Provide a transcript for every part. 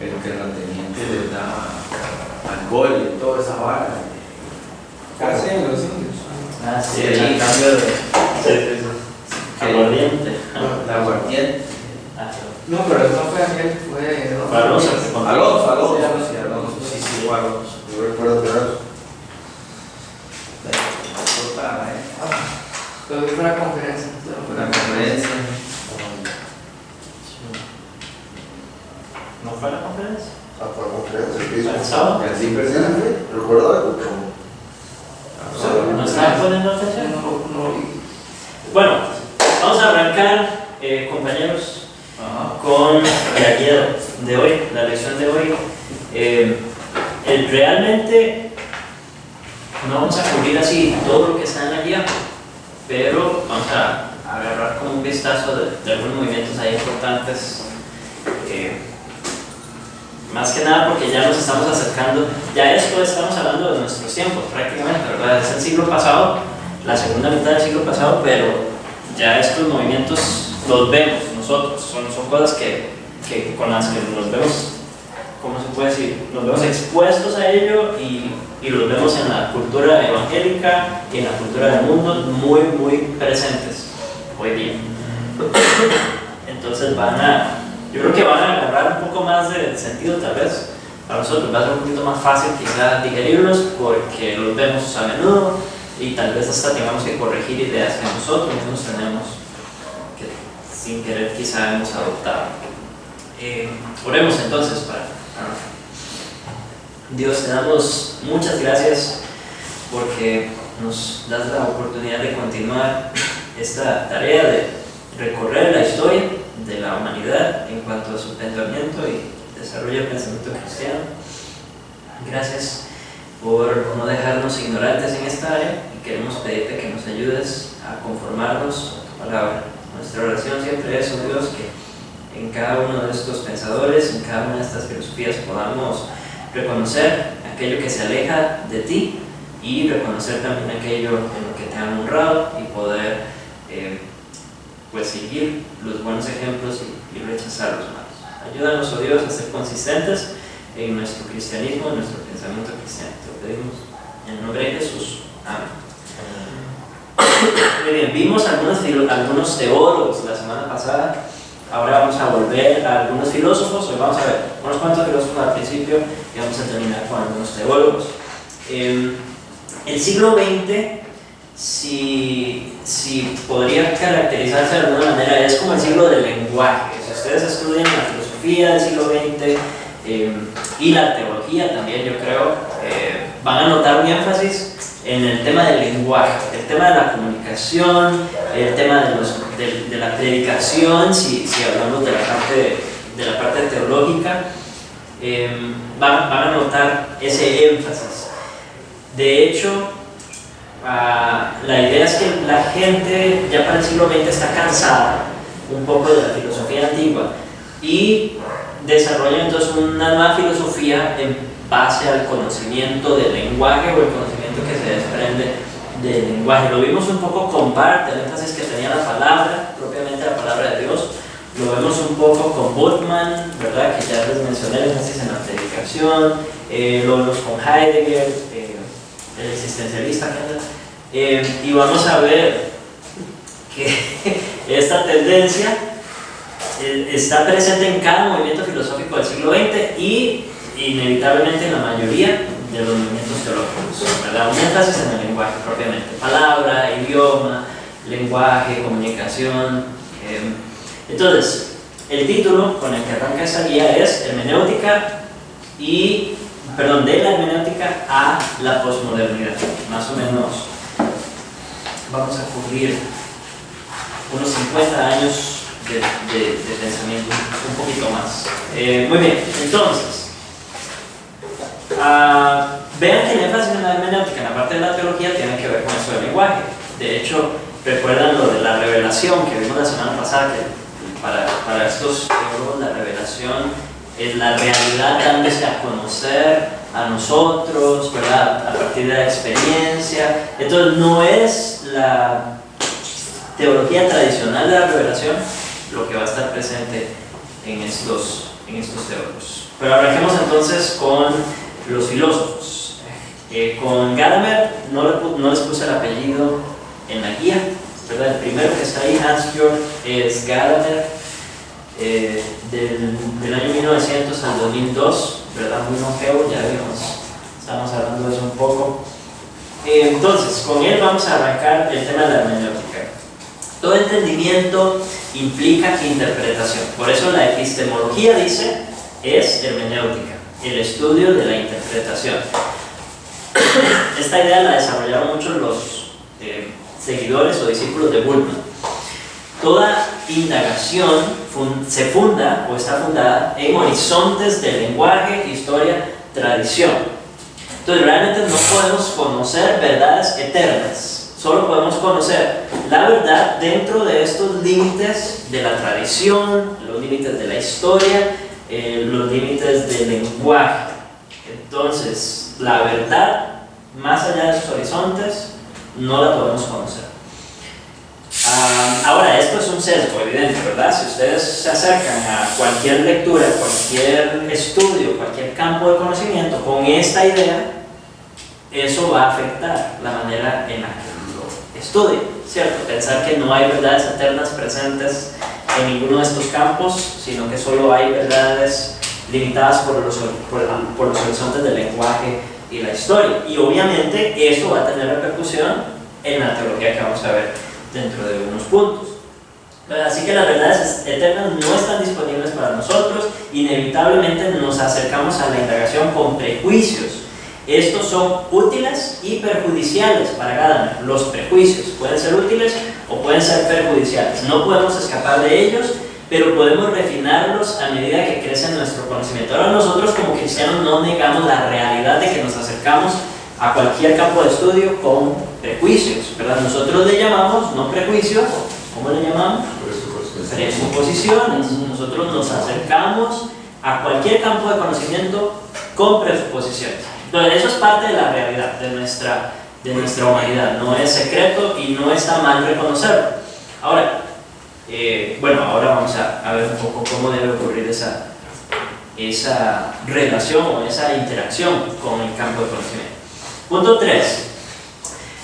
el terrateniente les da alcohol y toda esa vara. Casi en los indios. Ah, sí, Sí, el sí. cambio de Que- aguardiente. La aguardiente. Ah, No, pero eso no fue aquel, fue. fue Alonso el que contó. Alonso, Sí, sí, Alonso, sí, sí, sí. Alonso. Yo recuerdo de eso. Pero fue una conferencia. La conferencia. ¿No fue la conferencia? Ah, fue la conferencia, el piso. ¿El sábado? Y así Sí, persona. recuerdo algo como. ¿No estaban poniendo atención? No vi. Bueno, vamos a arrancar, compañeros, Ajá. con la guía de hoy, la lección de hoy. Realmente no vamos a cubrir así todo lo que está en la guía, pero vamos a agarrar como un vistazo de algunos movimientos ahí importantes. Más que nada porque ya nos estamos acercando, ya esto estamos hablando de nuestros tiempos prácticamente, ¿verdad? Es el siglo pasado, la segunda mitad del siglo pasado, pero ya estos movimientos los vemos nosotros, son cosas con las que nos vemos, ¿cómo se puede decir? Nos vemos expuestos a ello y los vemos en la cultura evangélica y en la cultura del mundo muy presentes hoy día. Entonces yo creo que van a agarrar un poco más de sentido tal vez. Para nosotros va a ser un poquito más fácil quizás digerirlos porque los vemos a menudo y tal vez hasta tengamos que corregir ideas que nosotros mismos tenemos que sin querer quizá hemos adoptado. Oremos entonces para Dios, te damos muchas gracias porque nos das la oportunidad de continuar esta tarea de recorrer la historia de la humanidad en cuanto a su pensamiento y desarrollo del pensamiento cristiano. Gracias por no dejarnos ignorantes en esta área y queremos pedirte que nos ayudes a conformarnos a tu palabra. Nuestra oración siempre es, oh Dios, que en cada uno de estos pensadores, en cada una de estas filosofías podamos reconocer aquello que se aleja de ti y reconocer también aquello en lo que te han honrado y poder pues seguir los buenos ejemplos y rechazar los malos. Ayúdanos, oh Dios, a ser consistentes en nuestro cristianismo, en nuestro pensamiento cristiano. Te lo pedimos en el nombre de Jesús. Amén. Muy bien, vimos algunos teólogos la semana pasada. Ahora vamos a volver a algunos filósofos. Hoy vamos a ver unos cuantos filósofos al principio y vamos a terminar con algunos teólogos. El siglo XX, si podría caracterizarse de alguna manera, es como el siglo del lenguaje. Si ustedes estudian la filosofía del siglo XX y la teología también, yo creo, van a notar un énfasis en el tema del lenguaje, el tema de la comunicación, el tema de la predicación, si hablamos de la parte teológica, van a notar ese énfasis. De hecho, la idea es que la gente ya para el siglo XX está cansada un poco de la filosofía antigua y desarrolla entonces una nueva filosofía en base al conocimiento del lenguaje o el conocimiento que se desprende del lenguaje. Lo vimos un poco con Barth, el énfasis que tenía la palabra, propiamente la palabra de Dios. Lo vemos un poco con Bultmann, ¿verdad? Que ya les mencioné el énfasis en la predicación. Lo vemos con Heidegger, el existencialista. Y vamos a ver que esta tendencia está presente en cada movimiento filosófico del siglo XX y inevitablemente en la mayoría de los movimientos teológicos, ¿verdad? Un énfasis en el lenguaje propiamente, palabra, idioma, lenguaje, comunicación. Entonces, el título con el que arranca esta guía es de la hermenéutica a la posmodernidad. Más o menos vamos a cubrir unos 50 años de pensamiento, un poquito más. Muy bien, entonces, vean que el énfasis en la hermenéutica, en la parte de la teología, tiene que ver con eso del lenguaje. De hecho, recuerdan lo de la revelación que vimos la semana pasada, que para estos teólogos la revelación es la realidad dándose a conocer a nosotros, ¿verdad? A partir de la experiencia. Entonces, no es la teología tradicional de la revelación lo que va a estar presente en estos estos teólogos. Pero arranquemos entonces con los filósofos. Con Gadamer no les puse el apellido en la guía, ¿verdad? El primero que está ahí, Hans-Georg, es Gadamer, del año 1900 al 2002, ¿verdad? Muy longevo, ya estamos hablando de eso un poco. Entonces, con él vamos a arrancar el tema de la hermenéutica. Todo entendimiento implica interpretación, por eso la epistemología, dice, es hermenéutica, el estudio de la interpretación. Esta idea la desarrollaron mucho los seguidores o discípulos de Bultmann. Toda indagación se funda o está fundada en horizontes de lenguaje, historia, tradición. Entonces realmente no podemos conocer verdades eternas, solo podemos conocer la verdad dentro de estos límites de la tradición, los límites de la historia, los límites del lenguaje. Entonces la verdad más allá de esos horizontes no la podemos conocer. Ahora, esto es un sesgo evidente, ¿verdad? Si ustedes se acercan a cualquier lectura, cualquier estudio, cualquier campo de conocimiento con esta idea, eso va a afectar la manera en la que lo estudien, ¿cierto? Pensar que no hay verdades eternas presentes en ninguno de estos campos, sino que solo hay verdades limitadas por los horizontes del lenguaje y la historia. Y obviamente eso va a tener repercusión en la teología que vamos a ver dentro de unos puntos. Así que las verdades eternas no están disponibles para nosotros. Inevitablemente nos acercamos a la indagación con prejuicios. Estos son útiles y perjudiciales para Gadamer. Los prejuicios pueden ser útiles o pueden ser perjudiciales. No podemos escapar de ellos, pero podemos refinarlos a medida que crece nuestro conocimiento. Ahora nosotros como cristianos no negamos la realidad de que nos acercamos a cualquier campo de estudio con prejuicios, ¿verdad? Nosotros le llamamos, no prejuicios, ¿cómo le llamamos? Presuposiciones. Nosotros nos acercamos a cualquier campo de conocimiento con presuposiciones. Entonces eso es parte de la realidad de nuestra humanidad, no es secreto y no está mal reconocerlo. Ahora, ahora vamos a ver un poco cómo debe ocurrir esa relación o esa interacción con el campo de conocimiento. Punto 3.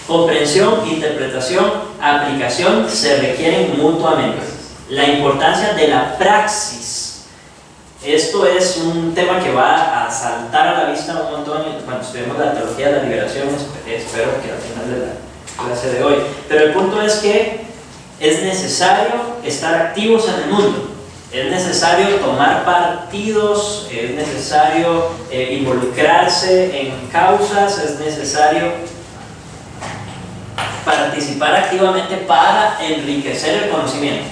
Comprensión, interpretación, aplicación se requieren mutuamente. La importancia de la praxis. Esto es un tema que va a saltar a la vista un montón cuando estudiemos la teología de la liberación, espero que al final de la clase de hoy. Pero el punto es que es necesario estar activos en el mundo. Es necesario tomar partidos, es necesario involucrarse en causas, es necesario participar activamente para enriquecer el conocimiento.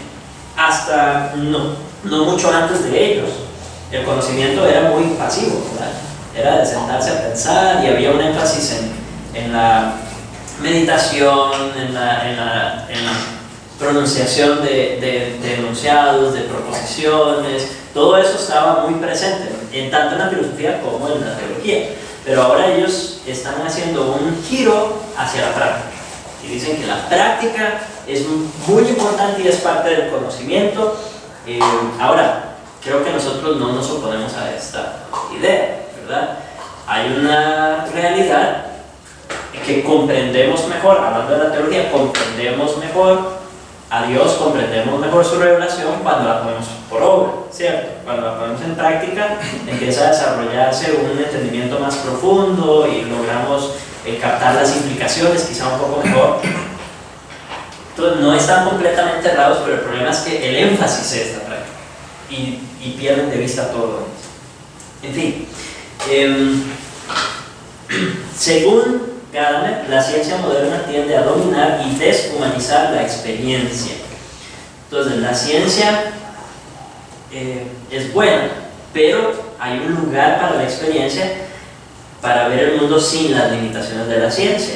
Hasta no mucho antes de ellos, el conocimiento era muy pasivo, ¿verdad? Era de sentarse a pensar y había un énfasis en la meditación, en la pronunciación de enunciados, de proposiciones. Todo eso estaba muy presente, tanto en la filosofía como en la teología. Pero ahora ellos están haciendo un giro hacia la práctica. Y dicen que la práctica es muy importante y es parte del conocimiento. Ahora, creo que nosotros no nos oponemos a esta idea, ¿verdad? Hay una realidad que comprendemos mejor, hablando de la teología, comprendemos mejor a Dios, comprendemos mejor su revelación cuando la ponemos por obra, ¿cierto? Cuando la ponemos en práctica, empieza a desarrollarse un entendimiento más profundo y logramos captar las implicaciones quizá un poco mejor. Entonces no están completamente errados, pero el problema es que el énfasis es la práctica y pierden de vista todo eso. En fin, según Gadamer, la ciencia moderna tiende a dominar y deshumanizar la experiencia. Entonces la ciencia es buena, pero hay un lugar para la experiencia para ver el mundo sin las limitaciones de la ciencia,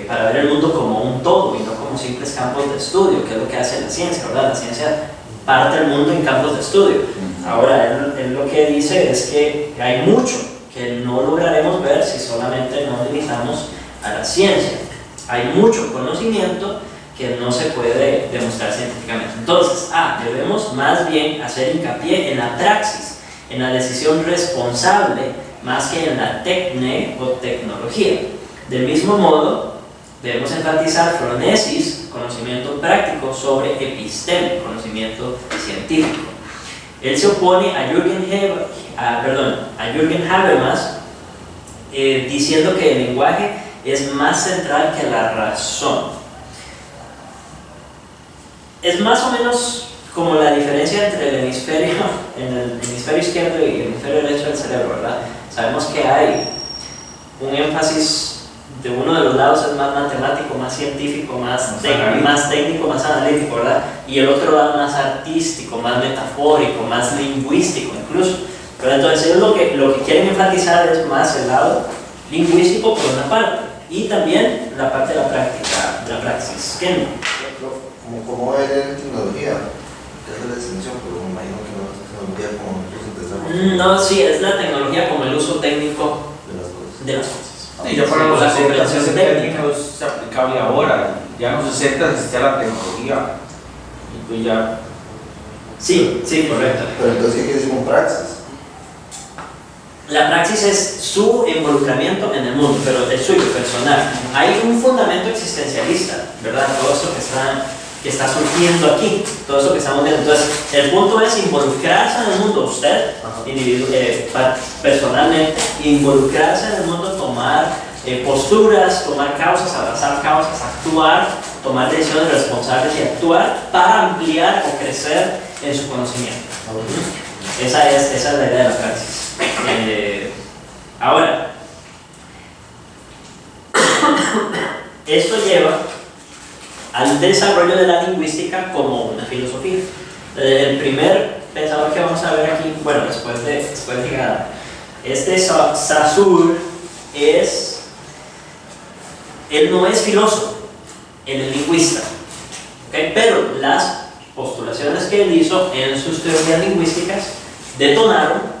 para ver el mundo como un todo y no como simples campos de estudio, que es lo que hace la ciencia, ¿verdad? La ciencia parte el mundo en campos de estudio. Ahora, él lo que dice es que hay mucho que no lograremos ver si solamente nos limitamos a la ciencia. Hay mucho conocimiento que no se puede demostrar científicamente. Entonces, debemos más bien hacer hincapié en la praxis, en la decisión responsable, más que en la tecne o tecnología. Del mismo modo, debemos enfatizar phronesis, conocimiento práctico, sobre episteme, conocimiento científico. Él se opone a Jürgen Habermas, diciendo que el lenguaje es más central que la razón. Es más o menos como la diferencia entre el hemisferio izquierdo y el hemisferio derecho del cerebro, ¿verdad? Sabemos que hay un énfasis de uno de los lados es más matemático, más científico, más técnico, más analítico, ¿verdad? Y el otro lado más artístico, más metafórico, más lingüístico incluso. Pero entonces ellos lo que quieren enfatizar es más el lado lingüístico por una parte y también la parte de la práctica, de la praxis. ¿Qué? Como ver en tecnología, que es la distinción, pero me imagino que no es tecnología como nosotros entendemos. No, sí, es la tecnología como el uso técnico de las cosas. de las cosas. Y ya para los la 60 comprensión ese técnica. término es aplicable ahora. Ya en los 60 existía la tecnología. Y pues ya. Sí, correcto. Pero entonces, ¿qué quiere decir con praxis? La praxis es su involucramiento en el mundo, pero el suyo, personal. Hay un fundamento existencialista, ¿verdad? Todo eso que está surgiendo aquí, todo eso que estamos viendo. Entonces, el punto es involucrarse en el mundo, usted, personalmente, involucrarse en el mundo, tomar posturas, tomar causas, abrazar causas, actuar, tomar decisiones responsables y actuar para ampliar o crecer en su conocimiento. Esa es la idea de la praxis. Ahora, esto lleva al desarrollo de la lingüística como una filosofía. El primer pensador que vamos a ver aquí, bueno, después de llegar, Saussure él no es filósofo, él es lingüista, ¿okay? Pero las postulaciones que él hizo en sus teorías lingüísticas detonaron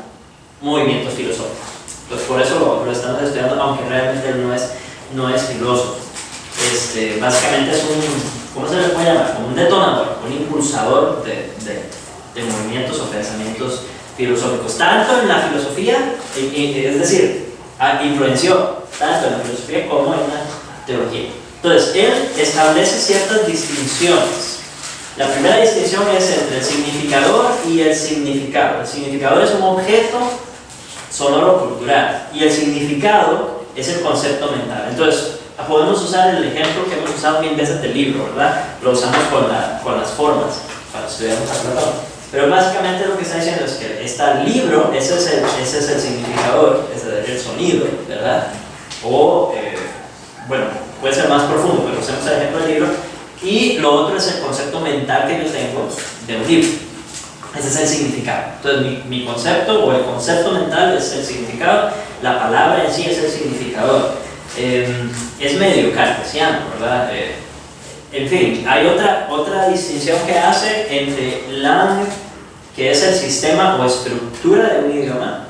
movimientos filosóficos. Entonces por eso lo estamos estudiando, aunque realmente él no es filósofo. Básicamente es ¿cómo se le puede llamar? Como un detonador, un impulsador de movimientos o pensamientos filosóficos, tanto en la filosofía, es decir, influenció tanto en la filosofía como en la teología. Entonces, él establece ciertas distinciones. La primera distinción es entre el significador y el significado. El significador es un objeto sonoro-cultural y el significado es el concepto mental. Entonces, podemos usar el ejemplo que hemos usado mil veces del libro, ¿verdad? Lo usamos con las formas para estudiar a Platón. Pero básicamente lo que está diciendo es que está el libro, ese es el significador, ese es el sonido, ¿verdad? O, bueno, puede ser más profundo, pero usemos el ejemplo del libro. Y lo otro es el concepto mental que yo tengo de un libro. Ese es el significado. Entonces, mi concepto o el concepto mental es el significado, la palabra en sí es el significador. Es medio cartesiano, ¿verdad? En fin, hay otra distinción que hace entre lang, que es el sistema o estructura de un idioma,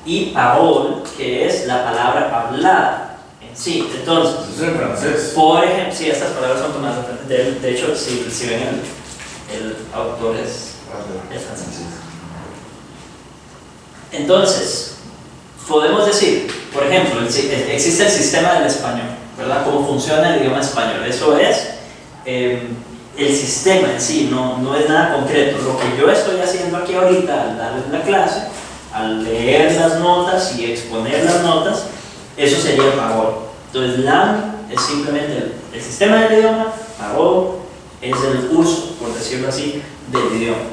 y parole, que es la palabra hablada en sí. Entonces, Eso es en francés. por ejemplo, sí, estas palabras son tomadas de hecho, si ven el autor es francés. Entonces, podemos decir, por ejemplo, existe el sistema del español, ¿verdad? ¿Cómo funciona el idioma español? Eso es el sistema en sí, no es nada concreto. Lo que yo estoy haciendo aquí ahorita al darles la clase, al leer las notas y exponer las notas, eso sería el parole. Entonces, lang es simplemente el sistema del idioma, parole es el uso, por decirlo así, del idioma.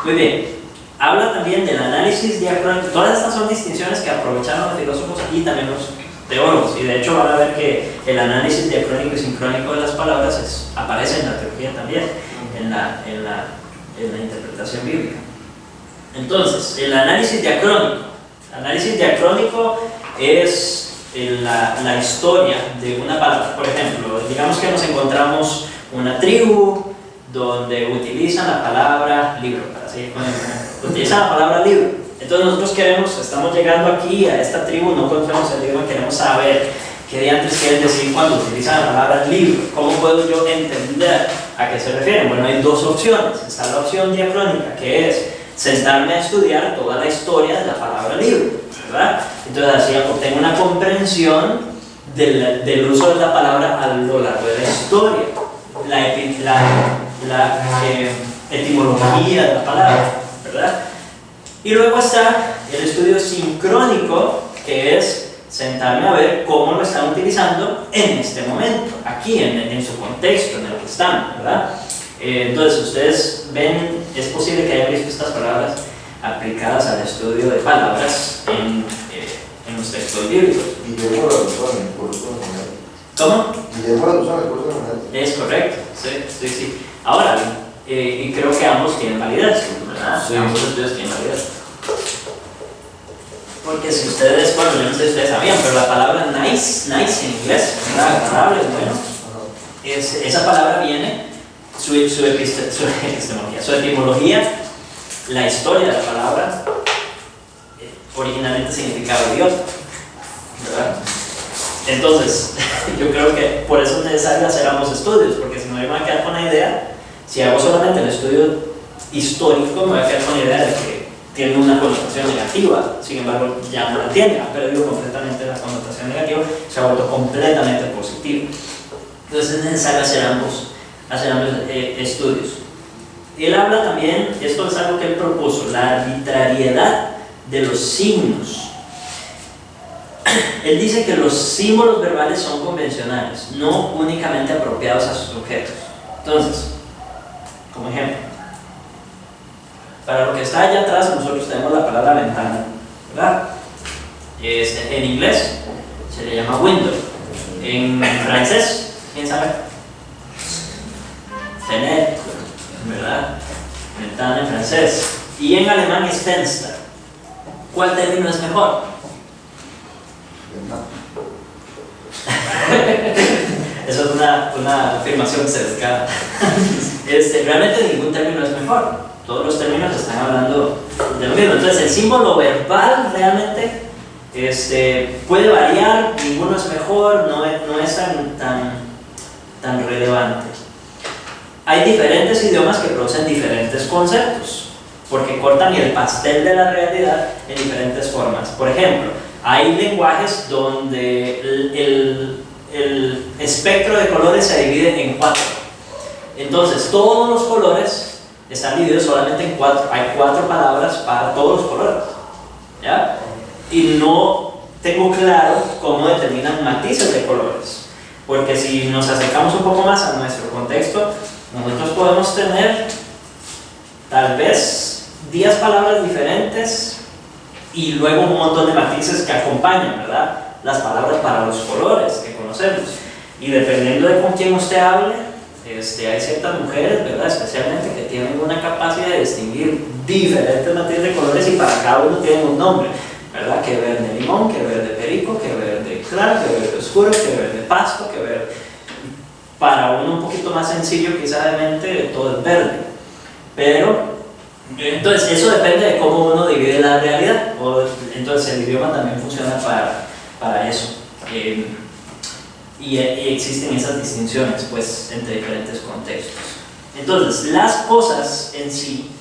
Muy bien. Habla también del análisis diacrónico. Todas estas son distinciones que aprovecharon los filósofos y también los teólogos. Y de hecho van a ver que el análisis diacrónico y sincrónico de las palabras aparece en la teología también, en la interpretación bíblica. Entonces, el análisis diacrónico. El análisis diacrónico es la historia de una palabra. Por ejemplo, digamos que nos encontramos una tribu donde utilizan la palabra libro, para seguir con el ejemplo. Utilizan la palabra libro. Entonces nosotros estamos llegando aquí a esta tribu, no conocemos el idioma, queremos saber ¿Qué diantres quieren decir cuando utilizan la palabra libro? ¿Cómo puedo yo entender a qué se refieren? Bueno, hay dos opciones. Está la opción diacrónica, que es sentarme a estudiar toda la historia de la palabra libro, ¿verdad? Entonces así obtengo una comprensión del uso de la palabra a lo largo de la historia, la etimología de la palabra, ¿verdad? Y luego está el estudio sincrónico, que es sentarme a ver cómo lo están utilizando en este momento, aquí, en su contexto, en el que están, ¿verdad? Entonces, ustedes ven, es posible que hayan visto estas palabras aplicadas al estudio de palabras en los textos bíblicos. Guillermo la usó en el curso de Manuel. ¿Cómo? Guillermo la usó en el curso de Manuel. Es correcto, sí. Ahora, y creo que ambos tienen validez, ¿verdad? Sí. Ambos estudios tienen validez. Porque si ustedes, bueno, yo no sé si ustedes sabían, pero la palabra nice en inglés, ¿verdad? Agradable, bueno, esa palabra viene, su etimología, la historia de la palabra, originalmente significaba idiota, ¿verdad? Entonces, yo creo que por eso es necesario hacer ambos estudios, porque si no me voy a quedar con la idea, si hago solamente el estudio histórico, me voy a quedar con la idea de que tiene una connotación negativa, sin embargo ya no la tiene, ha perdido completamente la connotación negativa, se ha vuelto completamente positivo. Entonces es necesario hacer ambos estudios. Él habla también, esto es algo que él propuso, la arbitrariedad de los signos. Él dice que los símbolos verbales son convencionales, no únicamente apropiados a sus objetos. Entonces, como ejemplo, para lo que está allá atrás, nosotros tenemos la palabra ventana, ¿verdad? En inglés se le llama window. En francés, ¿quién sabe? Fenêtre, ¿verdad? Ventana en francés. Y en alemán es Fenster. ¿Cuál término es mejor? Eso es una afirmación sesgada. Realmente ningún término es mejor. Todos los términos están hablando de lo mismo. Entonces el símbolo verbal realmente puede variar, ninguno es mejor, no es tan relevante. Hay diferentes idiomas que producen diferentes conceptos, porque cortan el pastel de la realidad en diferentes formas. Por ejemplo, hay lenguajes donde el espectro de colores se divide en 4. Entonces, todos los colores están divididos solamente en 4. Hay 4 palabras para todos los colores, ¿ya? Y no tengo claro cómo determinan matices de colores, porque si nos acercamos un poco más a nuestro contexto, nosotros podemos tener tal vez 10 palabras diferentes y luego un montón de matices que acompañan, ¿verdad?, las palabras para los colores que conocemos. Y dependiendo de con quién usted hable, hay ciertas mujeres, ¿verdad?, especialmente, que tienen una capacidad de distinguir diferentes matices de colores y para cada uno tienen un nombre, ¿verdad? Que verde limón, que verde perico, que verde claro, que verde oscuro, que verde pasto, que verde. Para uno un poquito más sencillo, quizá de mente, todo es verde. Pero entonces eso depende de cómo uno divide la realidad. Entonces el idioma también funciona para eso. Y existen esas distinciones, pues, entre diferentes contextos. Entonces, las cosas en sí,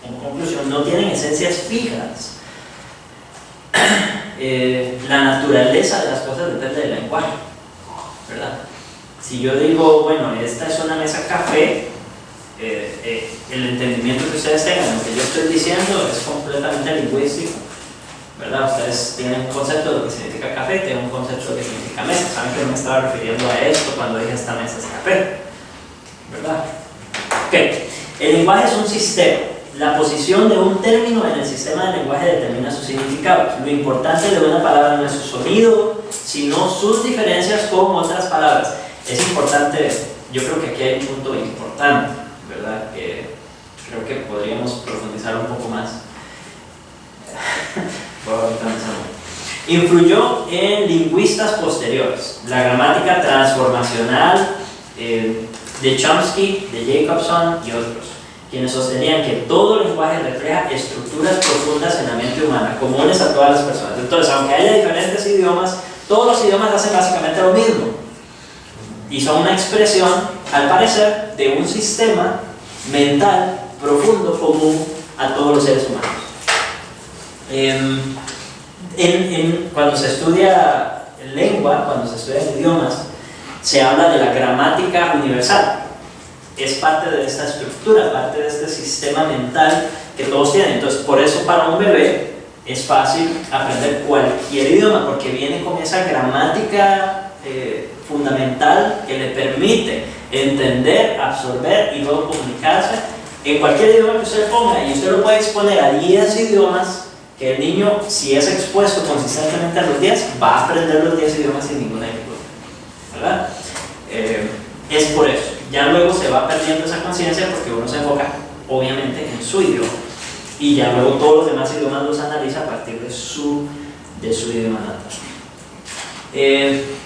en conclusión, no tienen esencias fijas. La naturaleza de las cosas depende del lenguaje, ¿verdad? Si yo digo, bueno, esta es una mesa café, el entendimiento que ustedes tengan de lo que yo estoy diciendo es completamente lingüístico, ¿verdad? Ustedes tienen un concepto de lo que significa café, tienen un concepto de lo que significa mesa. Saben que yo me estaba refiriendo a esto cuando dije esta mesa es café, ¿verdad? Ok, el lenguaje es un sistema. La posición de un término en el sistema de lenguaje determina su significado. Lo importante de una palabra no es su sonido, sino sus diferencias con otras palabras. Es importante, yo creo que aquí hay un punto importante, ¿verdad? Que creo que podríamos profundizar un poco más. Influyó en lingüistas posteriores. La gramática transformacional de Chomsky, de Jacobson y otros, quienes sostenían que todo lenguaje refleja estructuras profundas en la mente humana, comunes a todas las personas. Entonces, aunque haya diferentes idiomas, todos los idiomas hacen básicamente lo mismo y son una expresión, al parecer, de un sistema mental profundo común a todos los seres humanos. Cuando se estudia lengua, cuando se estudian idiomas, se habla de la gramática universal. Es parte de esta estructura, parte de este sistema mental que todos tienen. Entonces, por eso para un bebé es fácil aprender cualquier idioma, porque viene con esa gramática fundamental que le permite entender, absorber y luego comunicarse en cualquier idioma que usted ponga. Y usted lo puede exponer a 10 idiomas que el niño, si es expuesto consistentemente a los 10, va a aprender los 10 idiomas sin ninguna dificultad, ¿verdad? Es por eso. Ya luego se va perdiendo esa conciencia porque uno se enfoca obviamente en su idioma y ya luego todos los demás idiomas los analiza a partir de su idioma natal.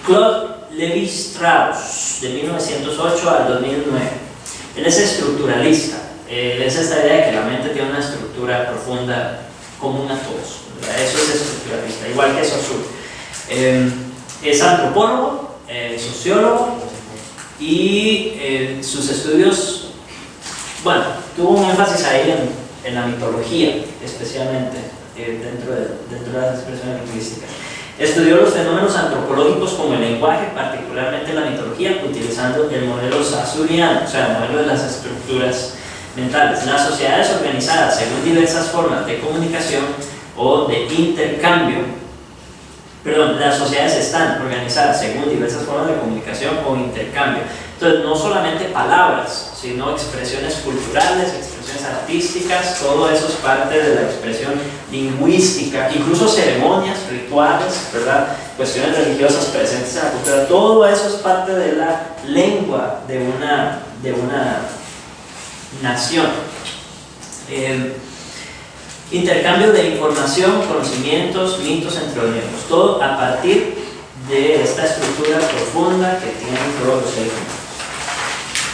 Claude Lévi-Strauss, de 1908 al 2009, él es estructuralista. Es esta idea de que la mente tiene una estructura profunda común a todos, ¿verdad? Eso es estructuralista, igual que Saussure. Es antropólogo, sociólogo, y sus estudios, bueno, tuvo un énfasis ahí en la mitología, especialmente dentro de las expresiones lingüísticas. Estudió los fenómenos antropológicos como el lenguaje, particularmente la mitología, utilizando el modelo saussureano, o sea, el modelo de las estructuras mentales. Las sociedades organizadas según diversas formas de comunicación o de intercambio, las sociedades están organizadas según diversas formas de comunicación o intercambio. Entonces, no solamente palabras, sino expresiones culturales, expresiones artísticas, todo eso es parte de la expresión lingüística, incluso ceremonias, rituales, ¿verdad? Cuestiones religiosas presentes en la cultura, todo eso es parte de la lengua de una nación. Intercambio de información, conocimientos, mitos entre los miembros, todo a partir de esta estructura profunda que tienen todos los seres humanos.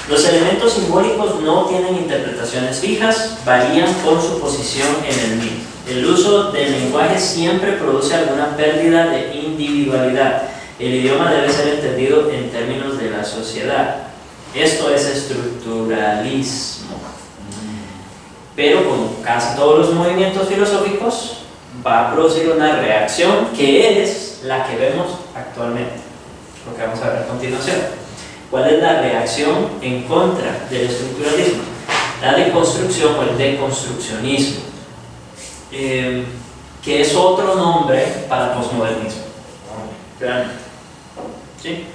Los elementos simbólicos no tienen interpretaciones fijas, varían con su posición en el mito. El uso del lenguaje siempre produce alguna pérdida de individualidad. El idioma debe ser entendido en términos de la sociedad. Esto es estructuralismo. Pero como casi todos los movimientos filosóficos, va a producir una reacción que es la que vemos actualmente, lo que vamos a ver a continuación. ¿Cuál es la reacción en contra del estructuralismo? La deconstrucción o el deconstruccionismo, que es otro nombre para posmodernismo. Realmente. ¿Sí?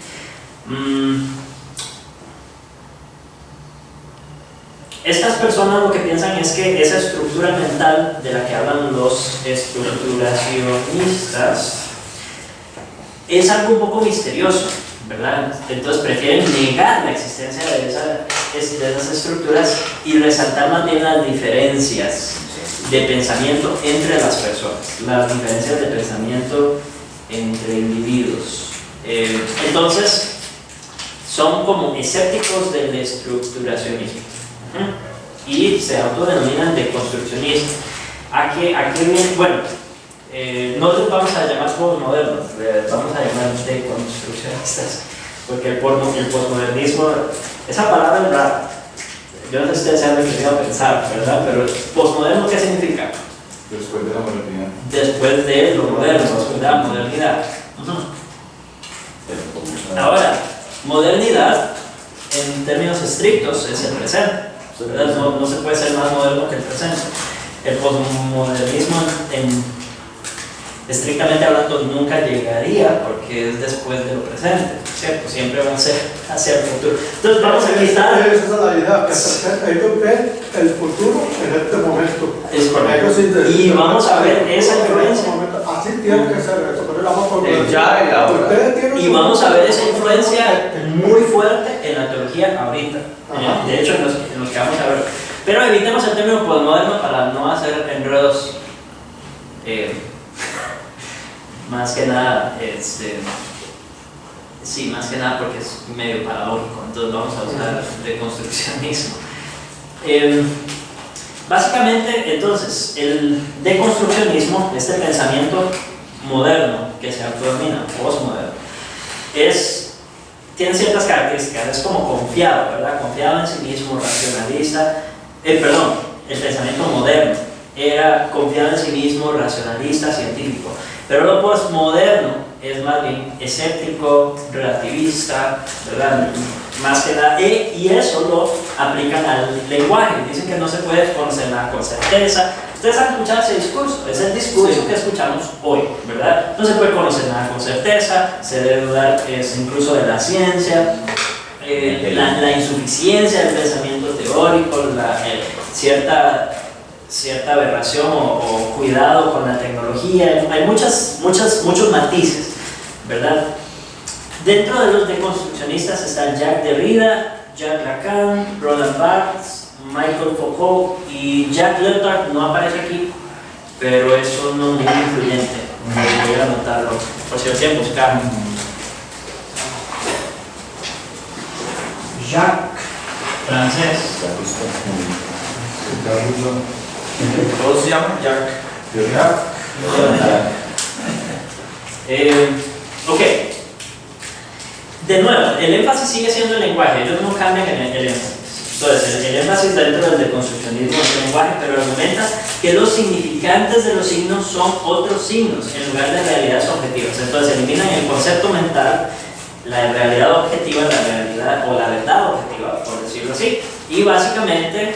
Estas personas lo que piensan es que esa estructura mental de la que hablan los estructuracionistas es algo un poco misterioso, ¿verdad? Entonces prefieren negar la existencia de esas estructuras y resaltar más bien las diferencias de pensamiento entre las personas, las diferencias de pensamiento entre individuos. Entonces son como escépticos del estructuracionismo. Y se autodenominan deconstruccionistas. Aquí viene, bueno, no les vamos a llamar postmodernos, vamos a llamar deconstruccionistas, porque el postmodernismo, esa palabra es rara. Yo no sé si ustedes saben lo que iba a pensar, ¿verdad? Pero postmoderno, ¿qué significa? Después de la modernidad. Después de lo moderno, la modernidad. Ahora, modernidad en términos estrictos es el presente. No se puede ser más moderno que el presente. El postmodernismo, estrictamente hablando, nunca llegaría porque es después de lo presente, ¿cierto? Siempre va a ser hacia el futuro. Entonces vamos a quitar. Esa es la idea, que ellos ven el futuro en este momento. Es correcto. Y vamos a ver esa influencia. Así tiene que ser eso, pero vamos a Ya y ahora. Y vamos a ver esa influencia muy fuerte en la teología ahorita. De hecho, en los que vamos a ver. Pero evitemos el término postmoderno para no hacer enredos. Más que nada, sí, más que nada porque es medio paradójico. Entonces vamos a usar deconstruccionismo. Básicamente, entonces, el deconstruccionismo, este pensamiento moderno que se autodomina, postmoderno, tiene ciertas características, es como confiado, ¿verdad? Confiado en sí mismo, racionalista, el pensamiento moderno era confiado en sí mismo, racionalista, científico, pero lo postmoderno es más bien escéptico, relativista, ¿verdad? Más que nada, y eso lo aplican al lenguaje, dicen que no se puede conocer nada con certeza. Ustedes han escuchado ese discurso, es el discurso que escuchamos hoy, ¿verdad? No se puede conocer nada con certeza, se debe dudar incluso de la ciencia, la insuficiencia del pensamiento teórico, cierta aberración o cuidado con la tecnología, hay muchos matices, ¿verdad? Dentro de los deconstruccionistas están Jacques Derrida, Jacques Lacan, Roland Barthes, Michael Foucault y Jacques Lyotard no aparece aquí, pero es un nombre muy influyente, voy a anotarlo por si lo quieren buscar. Jacques, francés. Todos se llaman Jack. Ok. De nuevo, el énfasis sigue siendo el lenguaje, ellos no cambian el énfasis. Entonces, el énfasis dentro del deconstruccionismo es el lenguaje, pero argumenta que los significantes de los signos son otros signos en lugar de realidades objetivas. Entonces, eliminan el concepto mental, la realidad objetiva, la realidad o la verdad objetiva, por decirlo así, y básicamente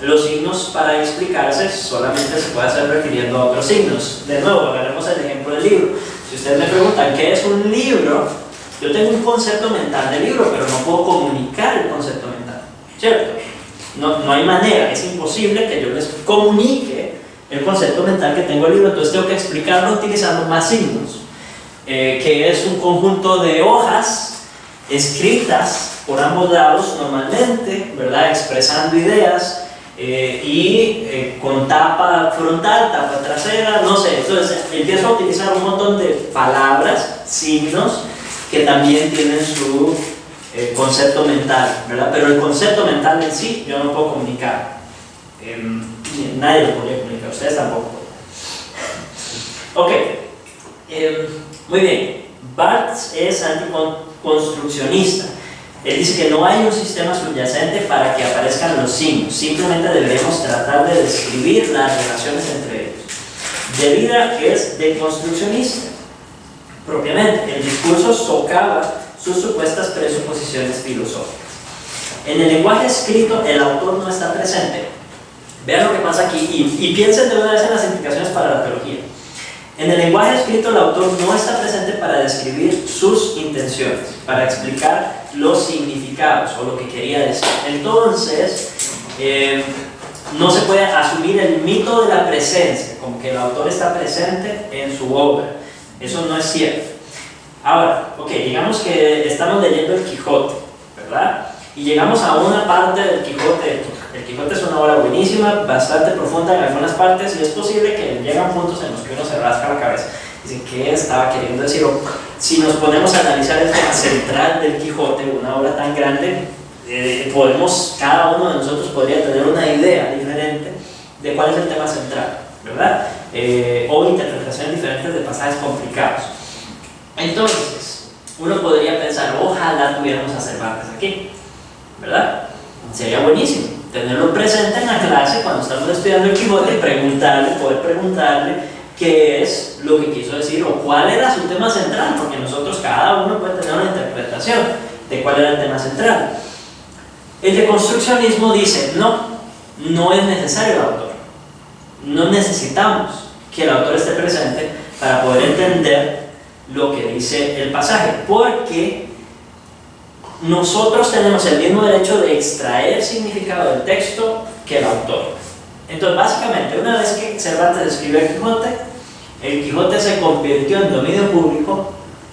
los signos para explicarse solamente se puede hacer refiriendo a otros signos. De nuevo, agarremos el ejemplo del libro. Si ustedes me preguntan qué es un libro, yo tengo un concepto mental del libro, pero no puedo comunicar el concepto mental, ¿cierto? No hay manera, es imposible que yo les comunique el concepto mental que tengo del libro, entonces tengo que explicarlo utilizando más signos, que es un conjunto de hojas escritas por ambos lados normalmente, ¿verdad? Expresando ideas con tapa frontal, tapa trasera, no sé. Entonces empiezo a utilizar un montón de palabras, signos, que también tienen su concepto mental, ¿verdad? Pero el concepto mental en sí yo no puedo comunicar. Nadie lo podría comunicar, ustedes tampoco. Ok, muy bien. Barthes es anticonstruccionista. Él dice que no hay un sistema subyacente para que aparezcan los signos, simplemente deberemos tratar de describir las relaciones entre ellos. Derrida es deconstruccionista. Propiamente, el discurso socava sus supuestas presuposiciones filosóficas. En el lenguaje escrito, el autor no está presente. Vean lo que pasa aquí y piensen de una vez en las implicaciones para la teología. En el lenguaje escrito, el autor no está presente para describir sus intenciones, para explicar los significados o lo que quería decir. Entonces, no se puede asumir el mito de la presencia, como que el autor está presente en su obra. Eso no es cierto. Ahora, ok, digamos que estamos leyendo el Quijote, ¿verdad? Y llegamos a una parte del Quijote. El Quijote es una obra buenísima, bastante profunda en algunas partes, y es posible que llegan puntos en los que uno se rasca la cabeza. Dice, ¿qué estaba queriendo decir? O, si nos ponemos a analizar el tema central del Quijote, una obra tan grande, cada uno de nosotros podría tener una idea diferente de cuál es el tema central, ¿verdad? O interpretaciones diferentes de pasajes complicados. Entonces, uno podría pensar, ojalá tuviéramos a Cervantes aquí, ¿verdad? Sería buenísimo tenerlo presente en la clase cuando estamos estudiando el Quijote y poder preguntarle qué es lo que quiso decir o cuál era su tema central, porque nosotros, cada uno puede tener una interpretación de cuál era el tema central. El deconstruccionismo dice, no es necesario el autor, no necesitamos que el autor esté presente para poder entender lo que dice el pasaje, porque nosotros tenemos el mismo derecho de extraer significado del texto que el autor. Entonces, básicamente, una vez que Cervantes escribió el Quijote se convirtió en dominio público,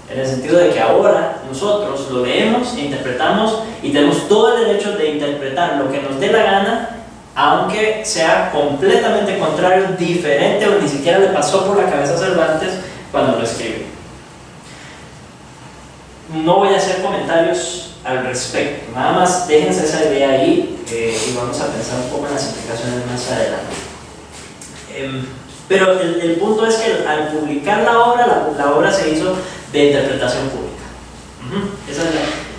en el sentido de que ahora nosotros lo leemos, interpretamos y tenemos todo el derecho de interpretar lo que nos dé la gana, aunque sea completamente contrario, diferente o ni siquiera le pasó por la cabeza a Cervantes cuando lo escribió. No voy a hacer comentarios al respecto, nada más déjense esa idea ahí y vamos a pensar un poco en las implicaciones más adelante. Pero el punto es que al publicar la obra se hizo de interpretación pública. Esa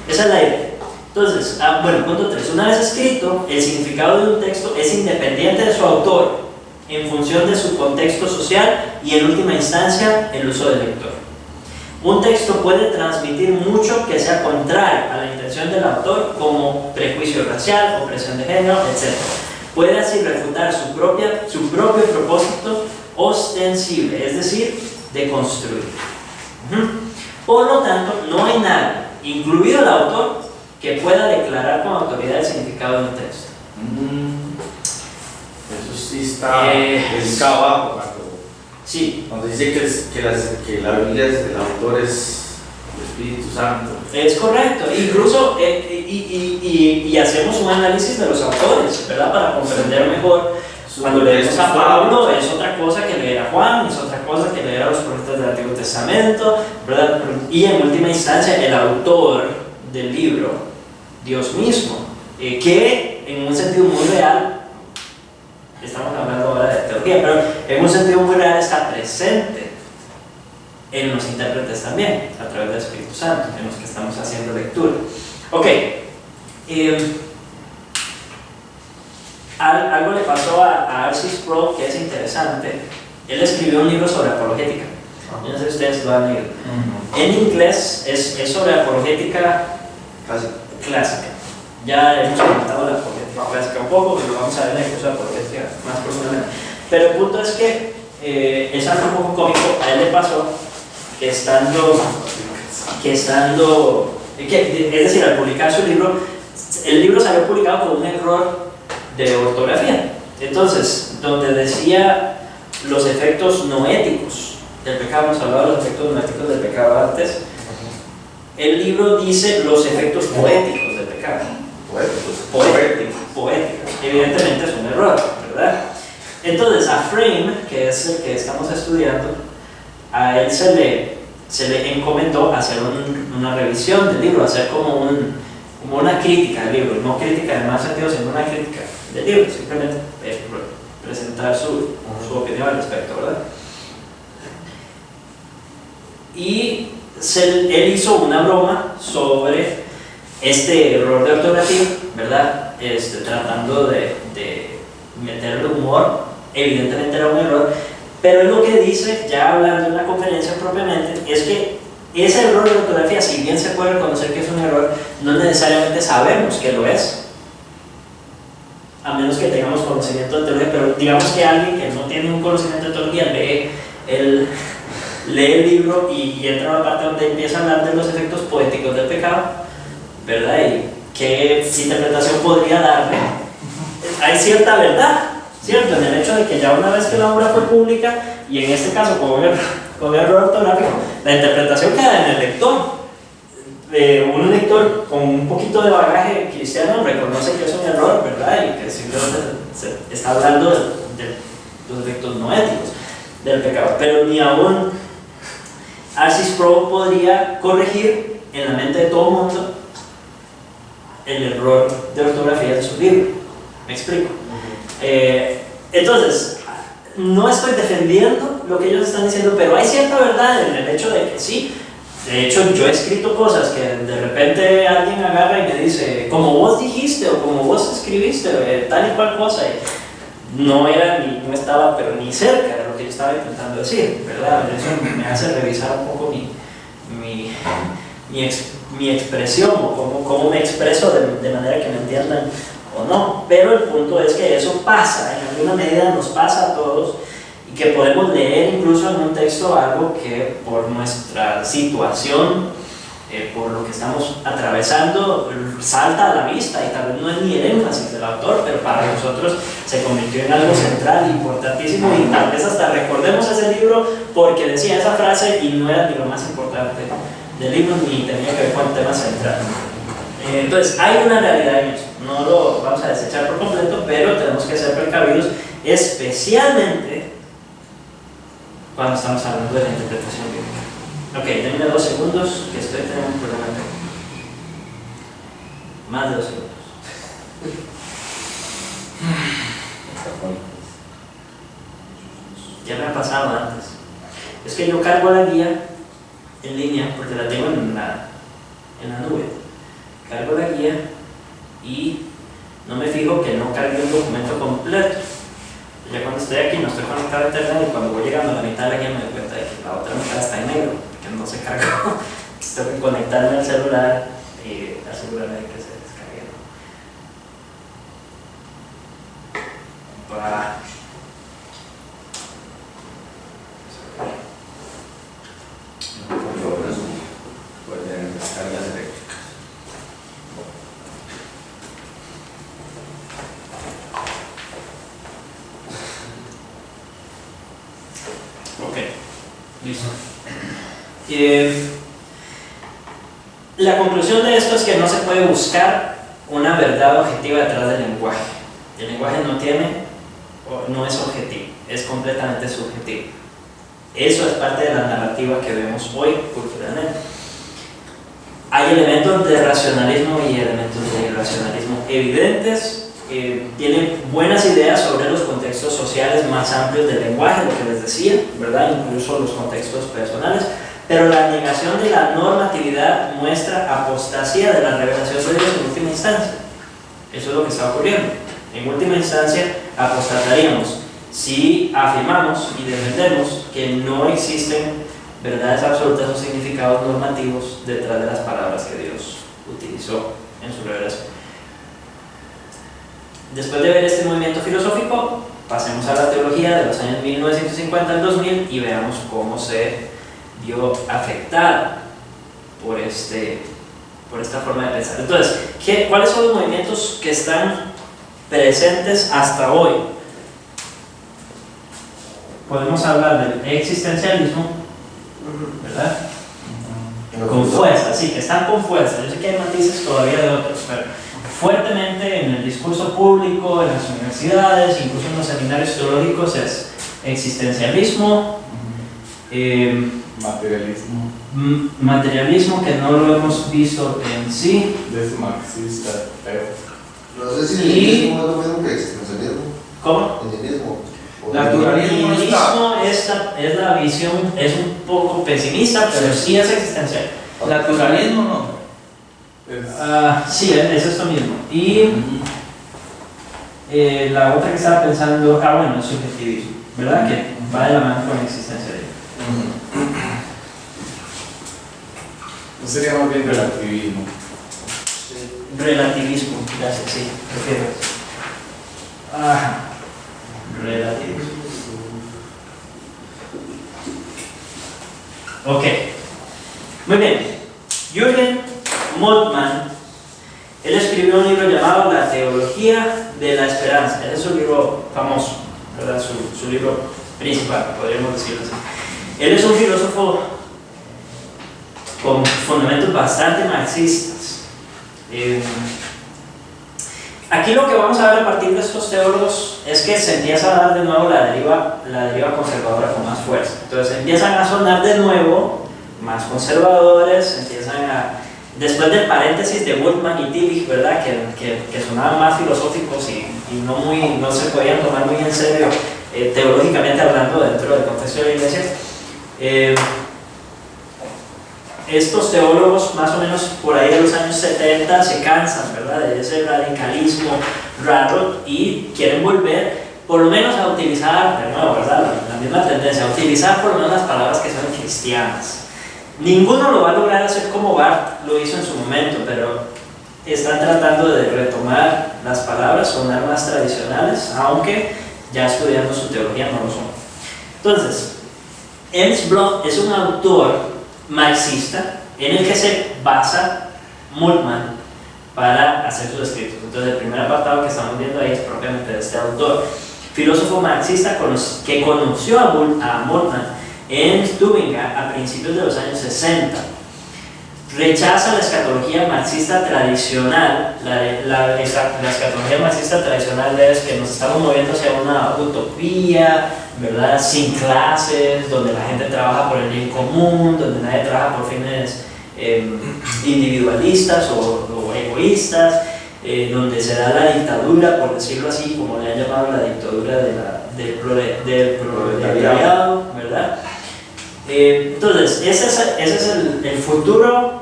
es la idea. Entonces, bueno, punto 3. Una vez escrito, el significado de un texto es independiente de su autor en función de su contexto social y en última instancia el uso del lector. Un texto puede transmitir mucho que sea contrario a la intención del autor, como prejuicio racial, opresión de género, etc. Puede así refutar su propio propósito ostensible, es decir, de construir. Por lo tanto, no hay nada, incluido el autor, que pueda declarar con autoridad el significado de un texto. Eso sí está delicado abajo, Sí. cuando dice que la Biblia es del autor es el Espíritu Santo. Es correcto, incluso y hacemos un análisis de los autores, ¿verdad? Para comprender mejor. Cuando leemos a Pablo es otra cosa que leer a Juan, es otra cosa que leer a los profetas del Antiguo Testamento, ¿verdad? Y en última instancia el autor del libro, Dios mismo, que en un sentido muy real, estamos hablando ahora de teología, pero en un sentido muy real está presente en los intérpretes también, a través del Espíritu Santo, en los que estamos haciendo lectura. Ok, algo le pasó a R.C. Sproul que es interesante. Él escribió un libro sobre apologética. Yo no sé si ustedes lo han leído. En inglés es sobre apologética clásica. Ya hemos comentado la apologética clásica un poco, pero vamos a ver en el curso de apologética más profundamente. Pero el punto es que es algo un poco cómico. A él le pasó que es decir, al publicar su libro, el libro salió publicado con un error de ortografía. Entonces, donde decía los efectos noéticos del pecado, hemos hablado de los efectos noéticos del pecado antes, el libro dice los efectos poéticos del pecado. Poéticos. Evidentemente es un error, ¿verdad? Entonces, a Frame, que es el que estamos estudiando, a él se le encomendó hacer una revisión del libro, hacer como una crítica del libro, no crítica en más sentido, sino una crítica del libro, simplemente presentar su opinión al respecto, ¿verdad? Y él hizo una broma sobre este error de ortografía, ¿verdad? Tratando de meterle humor. Evidentemente era un error, pero lo que dice, ya hablando en la conferencia propiamente, es que ese error de ortografía, si bien se puede reconocer que es un error, no necesariamente sabemos que lo es, a menos que tengamos conocimiento de teología. Pero digamos que alguien que no tiene un conocimiento de teología lee el libro y entra a la parte donde empieza a hablar de los efectos poéticos del pecado, ¿verdad? Y qué interpretación podría darle. Hay cierta verdad, ¿cierto? En el hecho de que ya una vez que la obra fue pública, y en este caso con error ortográfico, la interpretación queda en el lector. Un lector con un poquito de bagaje cristiano reconoce que es un error, ¿verdad? Y que simplemente se está hablando de los efectos noéticos del pecado. Pero ni aún R.C. Sproul podría corregir en la mente de todo el mundo el error de ortografía de su libro. ¿Me explico? Entonces, no estoy defendiendo lo que ellos están diciendo, pero hay cierta verdad en el hecho de que sí. De hecho, yo he escrito cosas que de repente alguien agarra y me dice, como vos dijiste o como vos escribiste, tal y cual cosa, y no estaba pero ni cerca de lo que yo estaba intentando decir, ¿verdad? Eso me hace revisar un poco mi expresión o cómo me expreso de manera que me entiendan o no. Pero el punto es que eso pasa, en alguna medida nos pasa a todos, y que podemos leer incluso en un texto algo que por nuestra situación, por lo que estamos atravesando, salta a la vista, y tal vez no es ni el énfasis del autor, pero para nosotros se convirtió en algo central, importantísimo, y tal vez hasta recordemos ese libro porque decía esa frase y no era ni lo más importante del libro, ni tenía que ver con el tema central. Entonces, hay una realidad en eso, no lo vamos a desechar por completo, pero tenemos que ser precavidos, especialmente cuando estamos hablando de la interpretación bíblica. Ok, denme 2 segundos, que estoy teniendo un problema acá. Más de 2 segundos. ya me ha pasado antes. Es que yo cargo la guía en línea, porque la tengo en la nube. Cargo la guía y no me fijo que no cargue el documento completo. Ya cuando estoy aquí no estoy conectado a internet y cuando voy llegando a la mitad de la guía me doy cuenta de que la otra mitad está en negro, que no se cargó. Tengo que conectarme al celular y asegurarme de que se descargue. Por eso puede tener descargas eléctricas. Ok, listo. La conclusión de esto es que no se puede buscar una verdad objetiva detrás del lenguaje. El lenguaje no es objetivo, es completamente subjetivo. Eso es parte de la narrativa que vemos hoy culturalmente. Hay elementos de racionalismo y elementos de irracionalismo evidentes. Tienen buenas ideas sobre los contextos sociales más amplios del lenguaje, lo que les decía, ¿verdad? Incluso los contextos personales. Pero la negación de la normatividad muestra apostasía de la revelación de Dios en última instancia. Eso es lo que está ocurriendo. En última instancia, apostataríamos si afirmamos y defendemos que no existen verdades absolutas o significados normativos detrás de las palabras que Dios utilizó en su revelación. Después de ver este movimiento filosófico, pasemos a la teología de los años 1950 al 2000 y veamos cómo se vio afectada por esta forma de pensar. Entonces, ¿cuáles son los movimientos que están presentes hasta hoy? Podemos hablar del existencialismo, ¿verdad? Con fuerza, sí, que están con fuerza. Yo sé que hay matices todavía de otros, pero fuertemente en el discurso público, en las universidades, incluso en los seminarios teológicos, es existencialismo, materialismo, que no lo hemos visto en sí. Marxista, No sé si el nihilismo es lo mismo que existencialismo. ¿Cómo? El nihilismo. Naturalismo no está. Es la visión, es un poco pesimista, pero sí es existencial. Naturalismo no. Sí, es esto mismo. Y la otra que estaba pensando, bueno, el subjetivismo, ¿verdad? Que va de la mano con el existencialismo. No sería más bien relativismo. Relativismo, gracias, sí, prefiero eso. Relativismo. Ok, muy bien. Jürgen Moltmann, él escribió un libro llamado La Teología de la Esperanza. Ese es su libro famoso, ¿verdad? Su libro principal, podríamos decirlo así. Él es un filósofo con fundamentos bastante marxistas. Aquí lo que vamos a ver a partir de estos teólogos es que se empieza a dar de nuevo la deriva conservadora con más fuerza. Entonces empiezan a sonar de nuevo más conservadores, después del paréntesis de Bultmann y Tillich, ¿verdad? Que sonaban más filosóficos y no se podían tomar muy en serio teológicamente hablando dentro del contexto de la iglesia. Estos teólogos, más o menos por ahí de los años 70, se cansan, ¿verdad?, de ese radicalismo raro y quieren volver, por lo menos, a utilizar, de nuevo, ¿verdad?, la misma tendencia, a utilizar por lo menos las palabras que son cristianas. Ninguno lo va a lograr hacer como Barth lo hizo en su momento, pero están tratando de retomar las palabras, sonar más tradicionales, aunque ya estudiando su teología no lo son. Entonces, Ernst Bloch es un autor marxista en el que se basa Moltmann para hacer sus escritos. Entonces el primer apartado que estamos viendo ahí es propiamente de este autor, filósofo marxista que conoció a Moltmann en Tübingen a principios de los años 60. Rechaza la escatología marxista tradicional. La escatología marxista tradicional es que nos estamos moviendo hacia una utopía, ¿verdad?, sin clases, donde la gente trabaja por el bien común, donde nadie trabaja por fines individualistas o egoístas, donde se da la dictadura, por decirlo así, como le han llamado, la dictadura del proletariado, ¿verdad? Entonces, ese es el futuro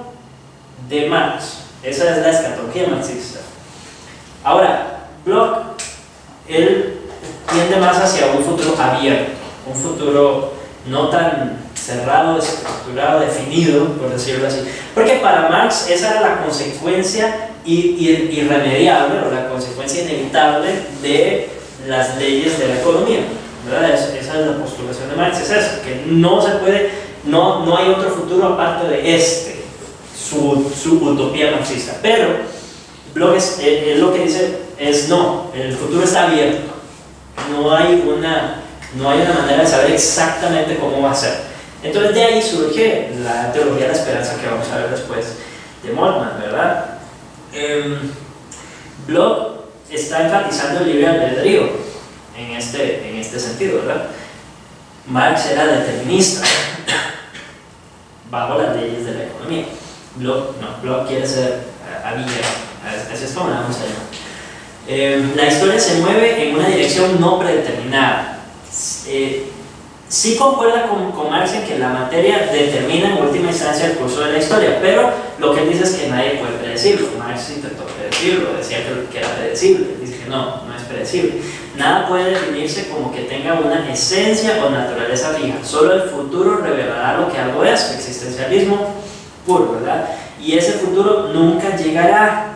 de Marx. Esa es la escatología marxista. Ahora, Bloch, él tiende más hacia un futuro abierto, un futuro no tan cerrado, estructurado, definido, por decirlo así. Porque para Marx esa era la consecuencia irremediable, o la consecuencia inevitable de las leyes de la economía, ¿verdad? Esa es la postulación de Marx, es eso, que no se puede, no hay otro futuro aparte de su utopía marxista. Pero Bloch lo que dice es no, el futuro está abierto, no hay una manera de saber exactamente cómo va a ser. Entonces de ahí surge la teología de la esperanza que vamos a ver después de Moltmann, ¿verdad? Bloch está enfatizando el libre albedrío en este sentido, ¿verdad? Marx era determinista bajo las leyes de la economía. Bloch quiere ser abierto, así es como la vamos a llamar. La historia se mueve en una dirección no predeterminada. Sí concuerda con Marx en que la materia determina en última instancia el curso de la historia, pero lo que él dice es que nadie puede predecirlo. Marx intentó predecirlo, decía que era predecible, dice que no es predecible. Nada puede definirse como que tenga una esencia o naturaleza fija, solo el futuro revelará lo que algo es, existencialismo puro, ¿verdad? Y ese futuro nunca llegará.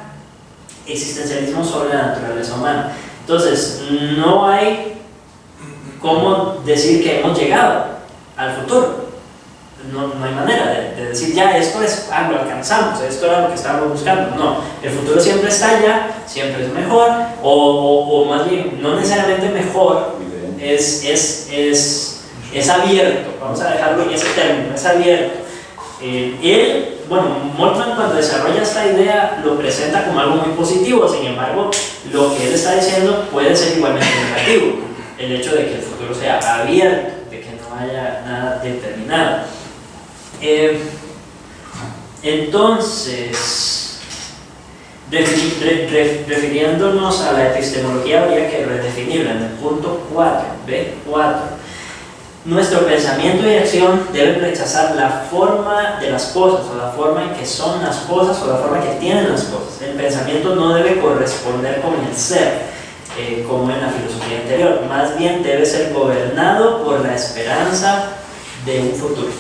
Existencialismo sobre la naturaleza humana. Entonces, no hay cómo decir que hemos llegado al futuro. No hay manera de decir ya esto es lo alcanzamos, esto era lo que estábamos buscando. No, el futuro siempre está allá, siempre es mejor, o más bien, no necesariamente mejor, es abierto. Vamos a dejarlo en ese término, es abierto. Moltmann, cuando desarrolla esta idea, lo presenta como algo muy positivo. Sin embargo, lo que él está diciendo puede ser igualmente negativo. El hecho de que el futuro sea abierto, de que no haya nada determinado. Entonces, refiriéndonos a la epistemología, habría que redefinirla en el punto 4, B4. Nuestro pensamiento y acción deben rechazar la forma de las cosas, o la forma en que son las cosas, o la forma que tienen las cosas. El pensamiento no debe corresponder con el ser, como en la filosofía anterior. Más bien debe ser gobernado por la esperanza de un futuro.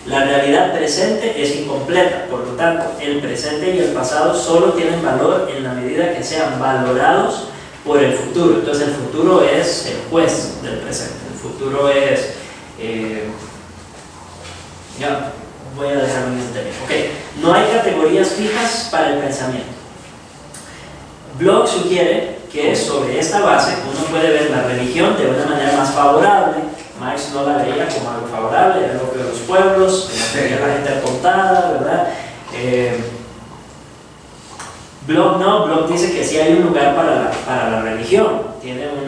La realidad presente es incompleta, por lo tanto, el presente y el pasado solo tienen valor en la medida que sean valorados por el futuro. Entonces el futuro es el juez del presente. El futuro es... ya, voy a dejarlo en este término. Okay. No hay categorías fijas para el pensamiento. Bloch sugiere que sobre esta base uno puede ver la religión de una manera más favorable. Marx no la veía como algo favorable, era lo que los pueblos, la gente apuntada, ¿verdad? Bloch dice que sí hay un lugar para la religión, tiene un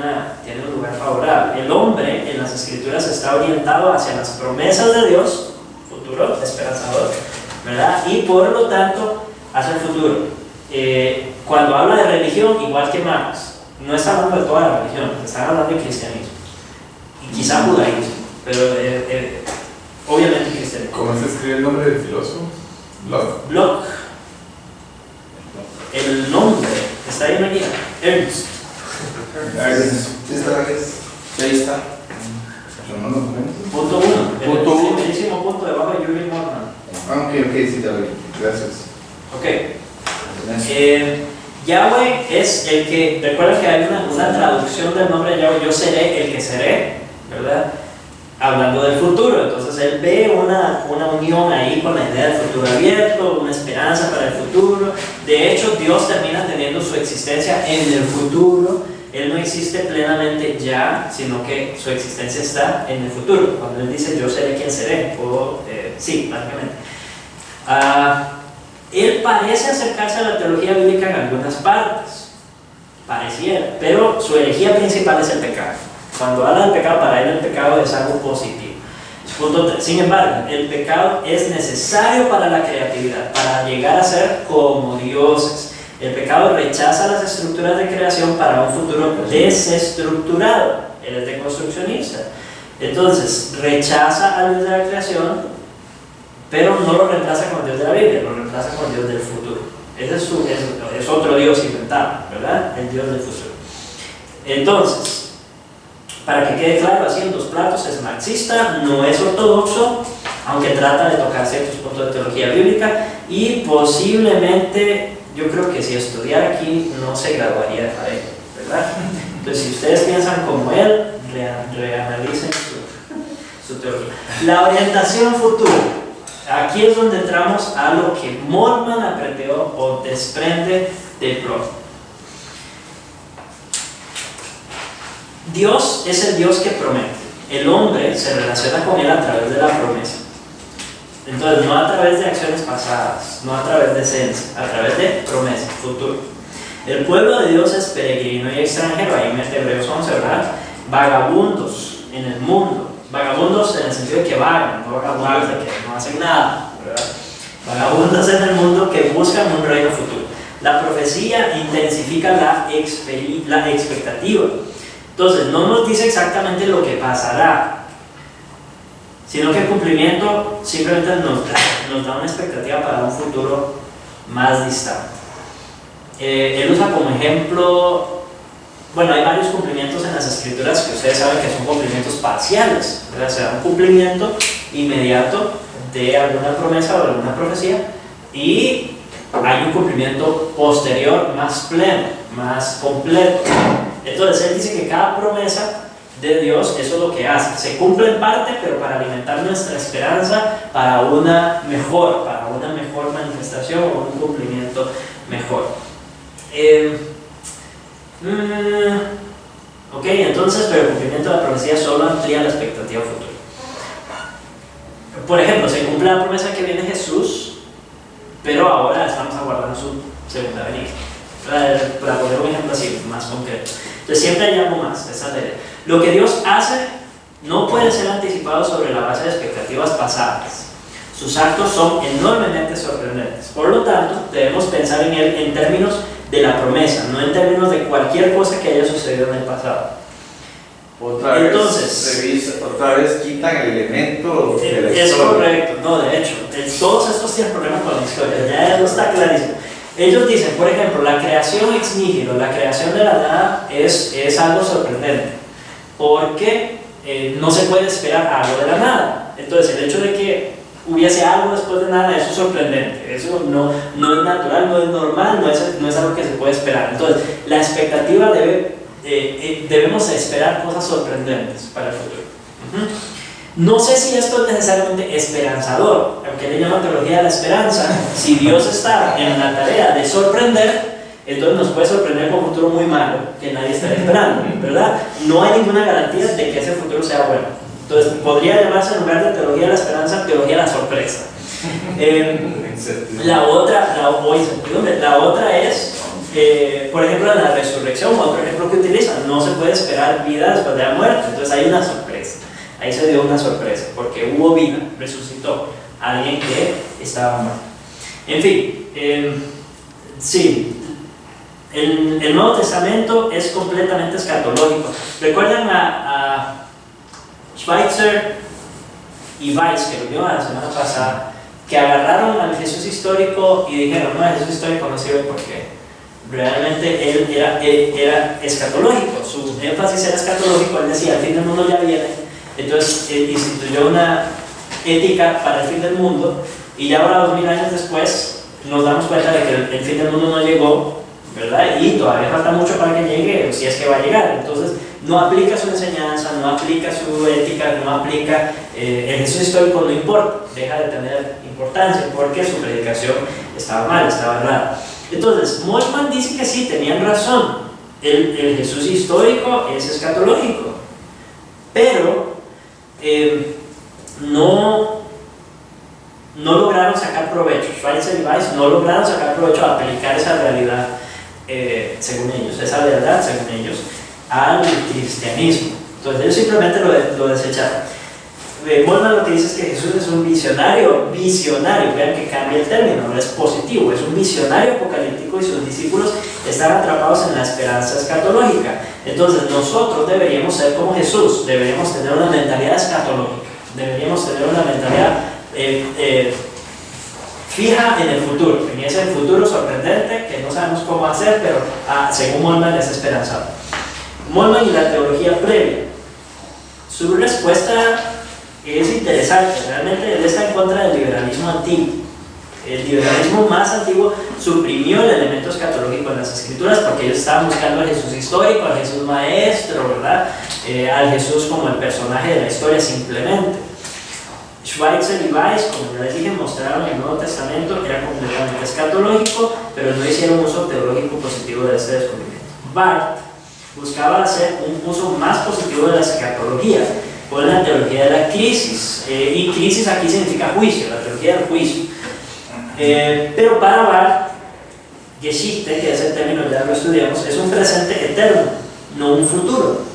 lugar favorable. El hombre en las escrituras está orientado hacia las promesas de Dios, futuro, esperanzador, ¿verdad? Y por lo tanto, hacia el futuro. Cuando habla de religión, igual que Marx, no está hablando de toda la religión, está hablando de cristianismo. Y quizá judaísmo, pero obviamente cristianismo. ¿Cómo se escribe el nombre del filósofo? Bloch. El nombre está ahí en la guía. Ernst. Sí, está aquí. Ahí está. Punto 1. Punto uno. El primerísimo punto debajo de Jürgen Moltmann. Ok, sí, ya lo vi. Gracias. Ok. Yahweh es el que, recuerda que hay una traducción del nombre de Yahweh, yo seré el que seré, ¿verdad? Hablando del futuro, entonces él ve una unión ahí con la idea del futuro abierto, una esperanza para el futuro. De hecho, Dios termina teniendo su existencia en el futuro. Él no existe plenamente ya, sino que su existencia está en el futuro. Cuando él dice yo seré quien seré, sí, básicamente. Él parece acercarse a la teología bíblica en algunas partes, pareciera, pero su herejía principal es el pecado. Cuando habla del pecado, para él el pecado es algo positivo. Punto 3. Sin embargo, el pecado es necesario para la creatividad, para llegar a ser como dioses. El pecado rechaza las estructuras de creación para un futuro desestructurado. él es deconstruccionista. Entonces, rechaza al Dios de la creación, pero no lo reemplaza con Dios de la Biblia, lo reemplaza con Dios del futuro. Ese es otro Dios inventado, ¿verdad? El Dios del futuro. Entonces, para que quede claro, así en dos platos, es marxista, no es ortodoxo, aunque trata de tocar ciertos puntos de teología bíblica, y posiblemente, yo creo que si estudiara aquí no se graduaría de Jaén, ¿verdad? Entonces, si ustedes piensan como él, reanalicen su teología. La orientación futura. Aquí es donde entramos a lo que Moltmann aprendió o desprende del pro. Dios es el Dios que promete. El hombre se relaciona con él a través de la promesa. Entonces, no a través de acciones pasadas, no a través de esencia, a través de promesa, futuro. El pueblo de Dios es peregrino y extranjero, ahí mete Hebreos 11, ¿verdad? Vagabundos en el mundo. Vagabundos en el sentido de que vagan, no vagabundos de que no hacen nada, ¿verdad? Vagabundos en el mundo que buscan un reino futuro. La profecía intensifica la expectativa. Entonces, no nos dice exactamente lo que pasará, sino que el cumplimiento simplemente nos da una expectativa para un futuro más distante. Él usa como ejemplo, bueno, hay varios cumplimientos en las escrituras que ustedes saben que son cumplimientos parciales, ¿verdad? O sea, un cumplimiento inmediato de alguna promesa o alguna profecía, y hay un cumplimiento posterior más pleno, más completo. Entonces él dice que cada promesa de Dios, eso es lo que hace, se cumple en parte, pero para alimentar nuestra esperanza para una mejor manifestación o un cumplimiento mejor. Ok, entonces, pero el cumplimiento de la profecía solo amplía la expectativa futura. Por ejemplo, se cumple la promesa que viene Jesús, pero ahora estamos aguardando su segunda venida. Para poner un ejemplo así, más concreto. Entonces siempre hay algo más, esa es la idea. Lo que Dios hace no puede ser anticipado sobre la base de expectativas pasadas. Sus actos son enormemente sorprendentes. Por lo tanto, debemos pensar en Él en términos de la promesa, no en términos de cualquier cosa que haya sucedido en el pasado. Otra vez quitan el elemento de la historia. Es correcto, no, de hecho, todos estos tienen problemas con la historia, ya eso está clarísimo. Ellos dicen, por ejemplo, la creación ex nihilo, la creación de la nada es algo sorprendente, porque no se puede esperar algo de la nada. Entonces, el hecho de que hubiese algo después de nada, eso es sorprendente, eso no es natural, no es normal, no es algo que se puede esperar. Entonces, la expectativa debemos esperar cosas sorprendentes para el futuro. No sé si esto es necesariamente esperanzador, aunque le llama teología de la esperanza. Si Dios está en la tarea de sorprender, entonces nos puede sorprender con un futuro muy malo que nadie está esperando, ¿verdad? No hay ninguna garantía de que ese futuro sea bueno. Entonces podría llamarse, en lugar de teología de la esperanza, teología de la sorpresa. La otra es, por ejemplo, en la resurrección, otro ejemplo que utilizan, no se puede esperar vida después de la muerte, entonces hay una sorpresa. Ahí se dio una sorpresa, porque hubo vida, resucitó alguien que estaba muerto. En fin, sí, el Nuevo Testamento es completamente escatológico. ¿Recuerdan a Schweitzer y Weiss, que lo vio la semana pasada, que agarraron al Jesús histórico y dijeron, no, el Jesús histórico no sirve porque realmente él era escatológico, su énfasis era escatológico, él decía, el fin del mundo ya viene. Entonces instituyó una ética para el fin del mundo, y ya ahora 2000 años después nos damos cuenta de que el fin del mundo no llegó, ¿verdad? Y todavía falta mucho para que llegue, si es que va a llegar. Entonces no aplica su enseñanza, no aplica su ética, no aplica el Jesús histórico, no importa, deja de tener importancia porque su predicación estaba mal, estaba errada. Entonces Moltmann dice que sí, tenían razón, el Jesús histórico es escatológico, pero no lograron sacar provecho. Schweitzer y Weiss no lograron sacar provecho a aplicar esa realidad, según ellos, esa verdad, según ellos, al cristianismo. Entonces ellos simplemente lo desecharon. Moltmann lo que dice es que Jesús es un visionario, vean que cambia el término, no es positivo, es un visionario apocalíptico paralítico y sus discípulos están atrapados en la esperanza escatológica. Entonces nosotros deberíamos ser como Jesús, deberíamos tener una mentalidad escatológica, deberíamos tener una mentalidad fija en el futuro, en ese futuro sorprendente que no sabemos cómo hacer, pero según Moltmann es esperanzado. Moltmann y la teología previa. Su respuesta es interesante, realmente él está en contra del liberalismo antiguo. El liberalismo más antiguo suprimió el elemento escatológico en las escrituras porque ellos estaban buscando al Jesús histórico, al Jesús maestro, ¿verdad? Al Jesús como el personaje de la historia simplemente. Schweitzer y Weiss, como ya les dije, mostraron el Nuevo Testamento era completamente escatológico, pero no hicieron uso teológico positivo de este descubrimiento. Barth buscaba hacer un uso más positivo de la escatología con la teología de la crisis, y crisis aquí significa juicio, la teología del juicio. Pero para Barth, Geschichte, que ese término ya lo estudiamos, es un presente eterno, no un futuro.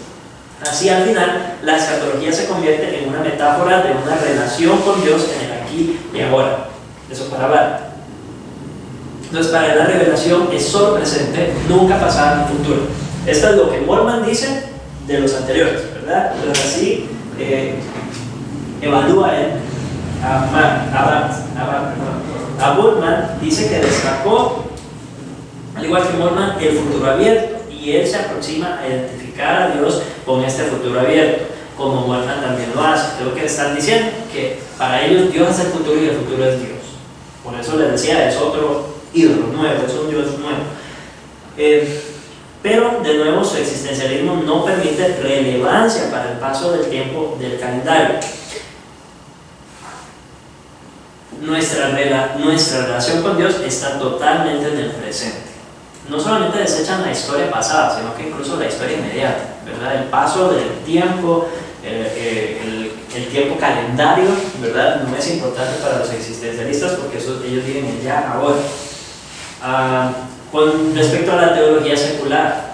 Así al final, la escatología se convierte en una metáfora de una relación con Dios en el aquí y ahora. Eso para Barth. Entonces, para él la revelación es solo presente, nunca pasada ni futuro. Esto es lo que Moltmann dice de los anteriores, ¿verdad? Pero así evalúa él a Bultmann, dice que destacó, al igual que Moltmann, el futuro abierto, y él se aproxima a identificar a Dios con este futuro abierto, como Moltmann también lo hace. Lo que están diciendo que para ellos Dios es el futuro y el futuro es Dios. Por eso les decía, es otro ídolo nuevo, es un Dios nuevo. Pero de nuevo su existencialismo no permite relevancia para el paso del tiempo del calendario. Nuestra relación con Dios está totalmente en el presente. No solamente desechan la historia pasada, sino que incluso la historia inmediata, ¿verdad? El paso del tiempo, el tiempo calendario, ¿verdad? No es importante para los existencialistas porque ellos viven el ya, ahora. Con respecto a la teología secular,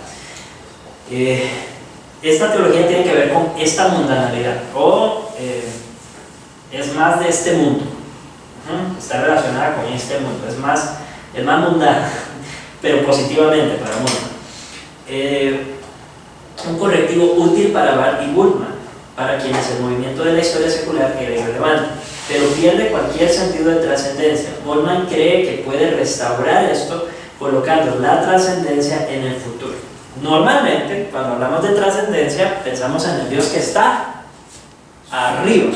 esta teología tiene que ver con esta mundanalidad, o es más de este mundo, está relacionada con este mundo, es más mundana, pero positivamente para el mundo. Un correctivo útil para Barth y Bultmann, para quienes el movimiento de la historia secular era irrelevante, pero pierde cualquier sentido de trascendencia. Bultmann cree que puede restaurar esto colocando la trascendencia en el futuro. Normalmente, cuando hablamos de trascendencia, pensamos en el Dios que está arriba,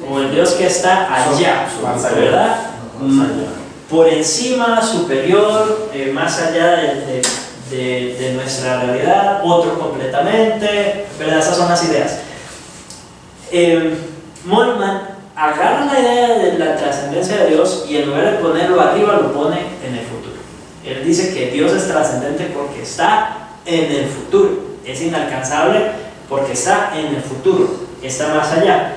o el Dios que está allá, ¿verdad? Por encima, superior, más allá de nuestra realidad, otro completamente, ¿verdad? Esas son las ideas. Moltmann agarra la idea de la trascendencia de Dios y en lugar de ponerlo arriba, lo pone en el futuro. Él dice que Dios es trascendente porque está en el futuro, es inalcanzable porque está en el futuro, está más allá.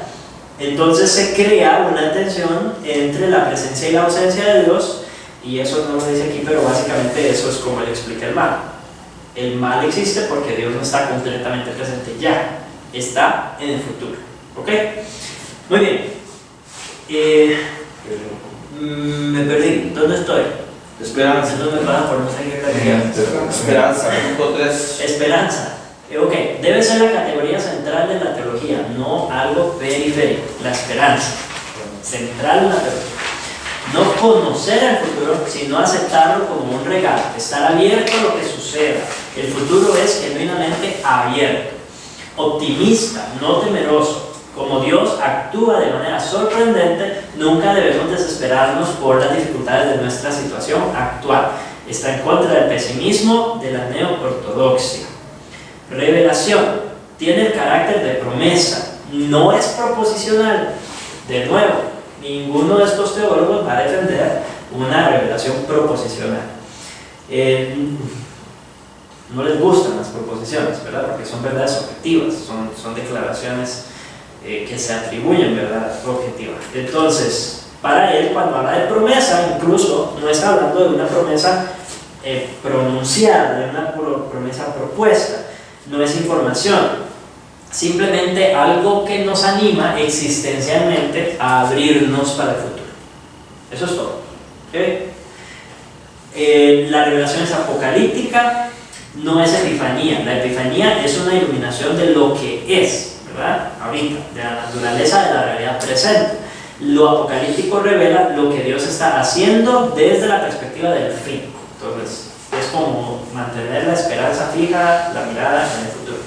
Entonces se crea una tensión entre la presencia y la ausencia de Dios, y eso no lo dice aquí, pero básicamente eso es como él explica el mal. El mal existe porque Dios no está completamente presente ya, está en el futuro. ¿Ok? Muy bien. Me perdí. ¿Dónde estoy? Esperanza. No me pasa por no seguir la guía. Esperanza, punto 3. Esperanza. Ok, debe ser la categoría central de la teología, no algo periférico. La esperanza. Central en la teología. No conocer el futuro, sino aceptarlo como un regalo. Estar abierto a lo que suceda. El futuro es genuinamente abierto. Optimista, no temeroso. Como Dios actúa de manera sorprendente, nunca debemos desesperarnos por las dificultades de nuestra situación actual. Está en contra del pesimismo de la neoortodoxia. Revelación. Tiene el carácter de promesa, no es proposicional. De nuevo, ninguno de estos teólogos va a defender una revelación proposicional. No les gustan las proposiciones, ¿verdad? Porque son verdades objetivas, son declaraciones que se atribuyen verdad objetiva. Entonces, para él, cuando habla de promesa, incluso no está hablando de una promesa pronunciada, de una promesa propuesta, no es información, simplemente algo que nos anima existencialmente a abrirnos para el futuro. Eso es todo. ¿Okay? La revelación es apocalíptica, no es epifanía. La epifanía es una iluminación de lo que es, ¿verdad? Ahorita, de la naturaleza de la realidad presente. Lo apocalíptico revela lo que Dios está haciendo desde la perspectiva del fin. Entonces, es como mantener la esperanza fija, la mirada en el futuro.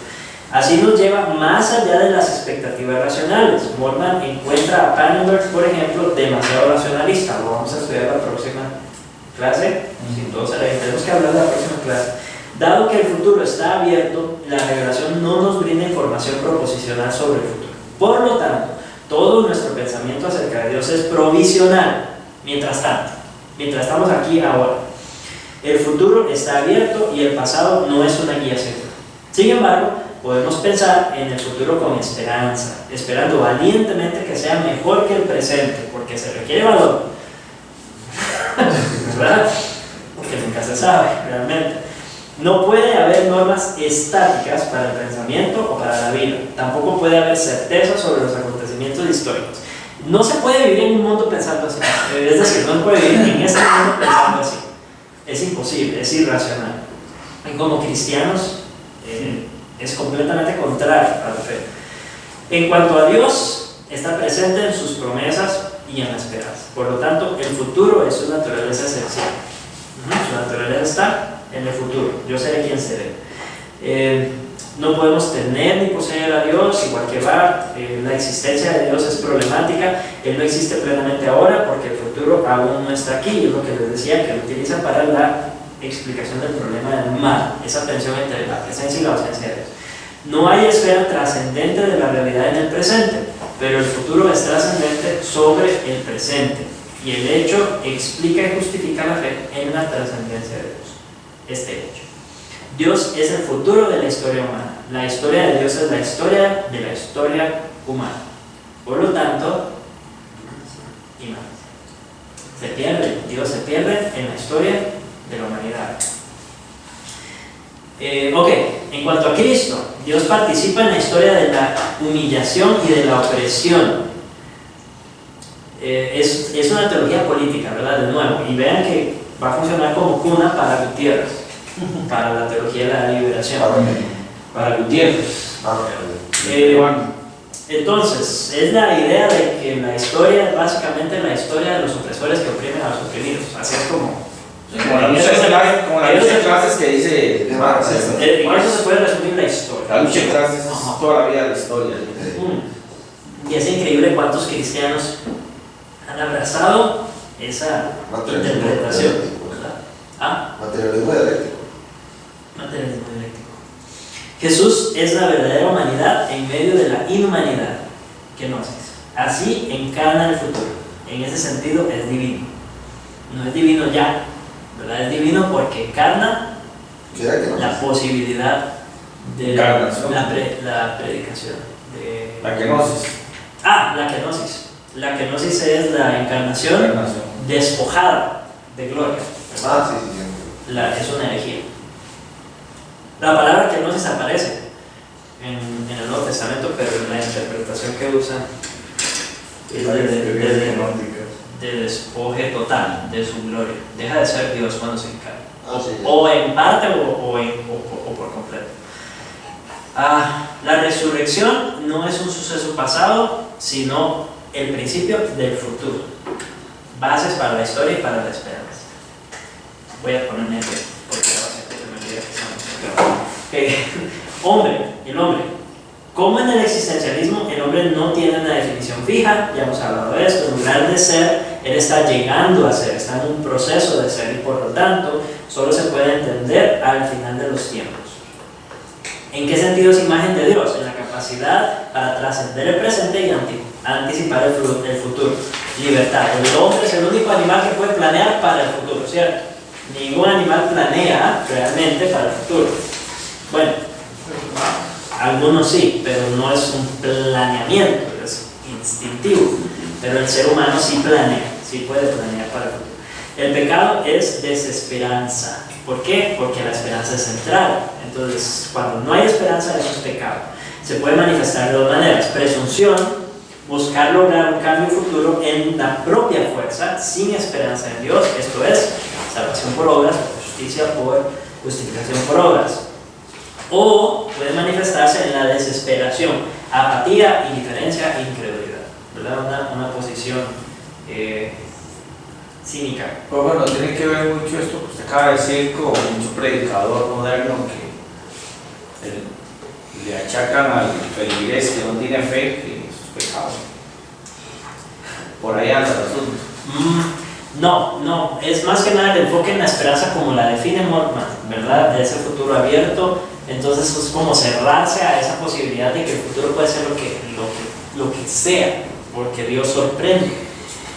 Así nos lleva más allá de las expectativas racionales. Mormon encuentra a Pannenberg, por ejemplo, demasiado racionalista. Lo vamos a estudiar la próxima clase. Sin todo se le tenemos que hablar de la próxima clase. Dado que el futuro está abierto, la revelación no nos brinda información proposicional sobre el futuro. Por lo tanto, todo nuestro pensamiento acerca de Dios es provisional. Mientras tanto, mientras estamos aquí ahora, el futuro está abierto y el pasado no es una guía segura. Sin embargo, podemos pensar en el futuro con esperanza, esperando valientemente que sea mejor que el presente, porque se requiere valor. ¿Verdad? Porque nunca se sabe realmente. No puede haber normas estáticas para el pensamiento o para la vida. Tampoco puede haber certeza sobre los acontecimientos históricos. No se puede vivir en un mundo pensando así. Es decir, no se puede vivir en este mundo pensando así. Es imposible, es irracional. Y como cristianos, es completamente contrario a la fe. En cuanto a Dios, está presente en sus promesas y en la esperanza. Por lo tanto, el futuro es su naturaleza esencial. Su naturaleza está en el futuro. Yo seré quien seré. No podemos tener ni poseer a Dios, igual que Barth. La existencia de Dios es problemática. Él no existe plenamente ahora porque el futuro aún no está aquí. Y es lo que les decía, que lo utilizan para la explicación del problema del mal, esa tensión entre la presencia y la ausencia de Dios. No hay esfera trascendente de la realidad en el presente, pero el futuro es trascendente sobre el presente, y el hecho explica y justifica la fe en la trascendencia de Dios. Este hecho. Dios es el futuro de la historia humana. La historia de Dios es la historia de la historia humana. Por lo tanto, se pierde, Dios se pierde en la historia de la humanidad. En cuanto a Cristo, Dios participa en la historia de la humillación y de la opresión. Es una teología política, ¿verdad? De nuevo, y vean que va a funcionar como cuna para Gutiérrez, para la teología de la liberación. Para Gutiérrez. Entonces, es la idea de que la historia es básicamente la historia de los opresores que oprimen a los oprimidos. Así es como la lucha de clases que dice Marx. En eso se puede resumir la historia. La lucha de clases es toda la vida de la historia. Y es increíble cuántos cristianos han abrazado esa interpretación. Materialismo dialéctico. Materialismo dialéctico. Jesús es la verdadera humanidad en medio de la inhumanidad. Kenosis. Así encarna el futuro. En ese sentido es divino. No es divino ya, ¿verdad? Es divino porque encarna la posibilidad de la predicación. La kenosis. La kenosis. La kenosis es la encarnación despojada de gloria. Sí. Es una herejía. La palabra kenosis aparece en el Nuevo Testamento, pero en la interpretación que usa es de despoje total de su gloria. Deja de ser Dios cuando se encarna. O en parte o por completo. La resurrección no es un suceso pasado, sino el principio del futuro. Bases para la historia y para la esperanza. Voy a ponerme aquí porque el hombre. Como en el existencialismo, el hombre no tiene una definición fija, ya hemos hablado de esto. En lugar de ser, él está llegando a ser, está en un proceso de ser, y por lo tanto, solo se puede entender al final de los tiempos. ¿En qué sentido es imagen de Dios? En la capacidad para trascender el presente y anticipar el futuro. Libertad. El hombre es el único animal que puede planear para el futuro, ¿cierto? Ningún animal planea realmente para el futuro. Bueno, algunos sí, pero no es un planeamiento, es instintivo. Pero el ser humano sí planea, sí puede planear para el futuro. El pecado es desesperanza. ¿Por qué? Porque la esperanza es central. Entonces, cuando no hay esperanza, eso es pecado. Se puede manifestar de dos maneras: presunción, buscar lograr un cambio futuro en la propia fuerza, sin esperanza en Dios, esto es, salvación por obras, justicia por justificación por obras. O puede manifestarse en la desesperación, apatía, indiferencia e incredulidad, ¿verdad? Una posición cínica. Pero bueno, tiene que ver mucho esto que usted acaba de decir con mucho predicador moderno que le achacan al feligrés que no tiene fe, que eso es pecado. Por ahí anda el asunto. No, es más que nada el enfoque en la esperanza como la define Moltmann, ¿verdad? De ese futuro abierto. Entonces es como cerrarse a esa posibilidad de que el futuro puede ser lo que sea, porque Dios sorprende.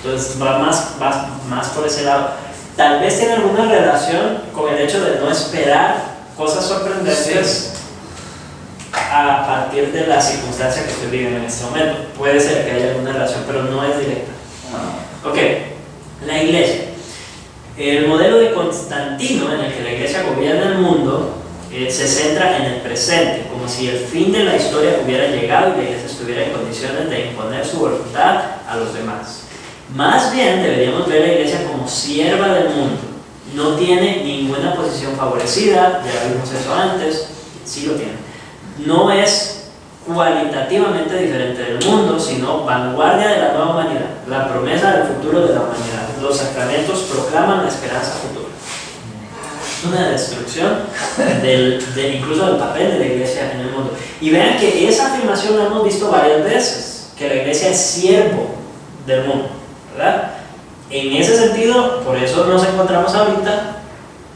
Entonces va más por ese lado. Tal vez tiene alguna relación con el hecho de no esperar cosas sorprendentes a partir de la circunstancia que estoy viviendo en este momento. Puede ser que haya alguna relación, pero no es directa. Ok, la iglesia. El modelo de Constantino, en el que la iglesia gobierna el mundo, se centra en el presente, como si el fin de la historia hubiera llegado y la iglesia estuviera en condiciones de imponer su voluntad a los demás. Más bien deberíamos ver a la iglesia como sierva del mundo. No tiene ninguna posición favorecida, ya vimos eso antes, sí lo tiene. No es cualitativamente diferente del mundo, sino vanguardia de la nueva humanidad, la promesa del futuro de la humanidad. Los sacramentos proclaman la esperanza futura. Es una destrucción incluso del papel de la iglesia en el mundo. Y vean que esa afirmación la hemos visto varias veces, que la iglesia es siervo del mundo, ¿verdad? En ese sentido, por eso nos encontramos ahorita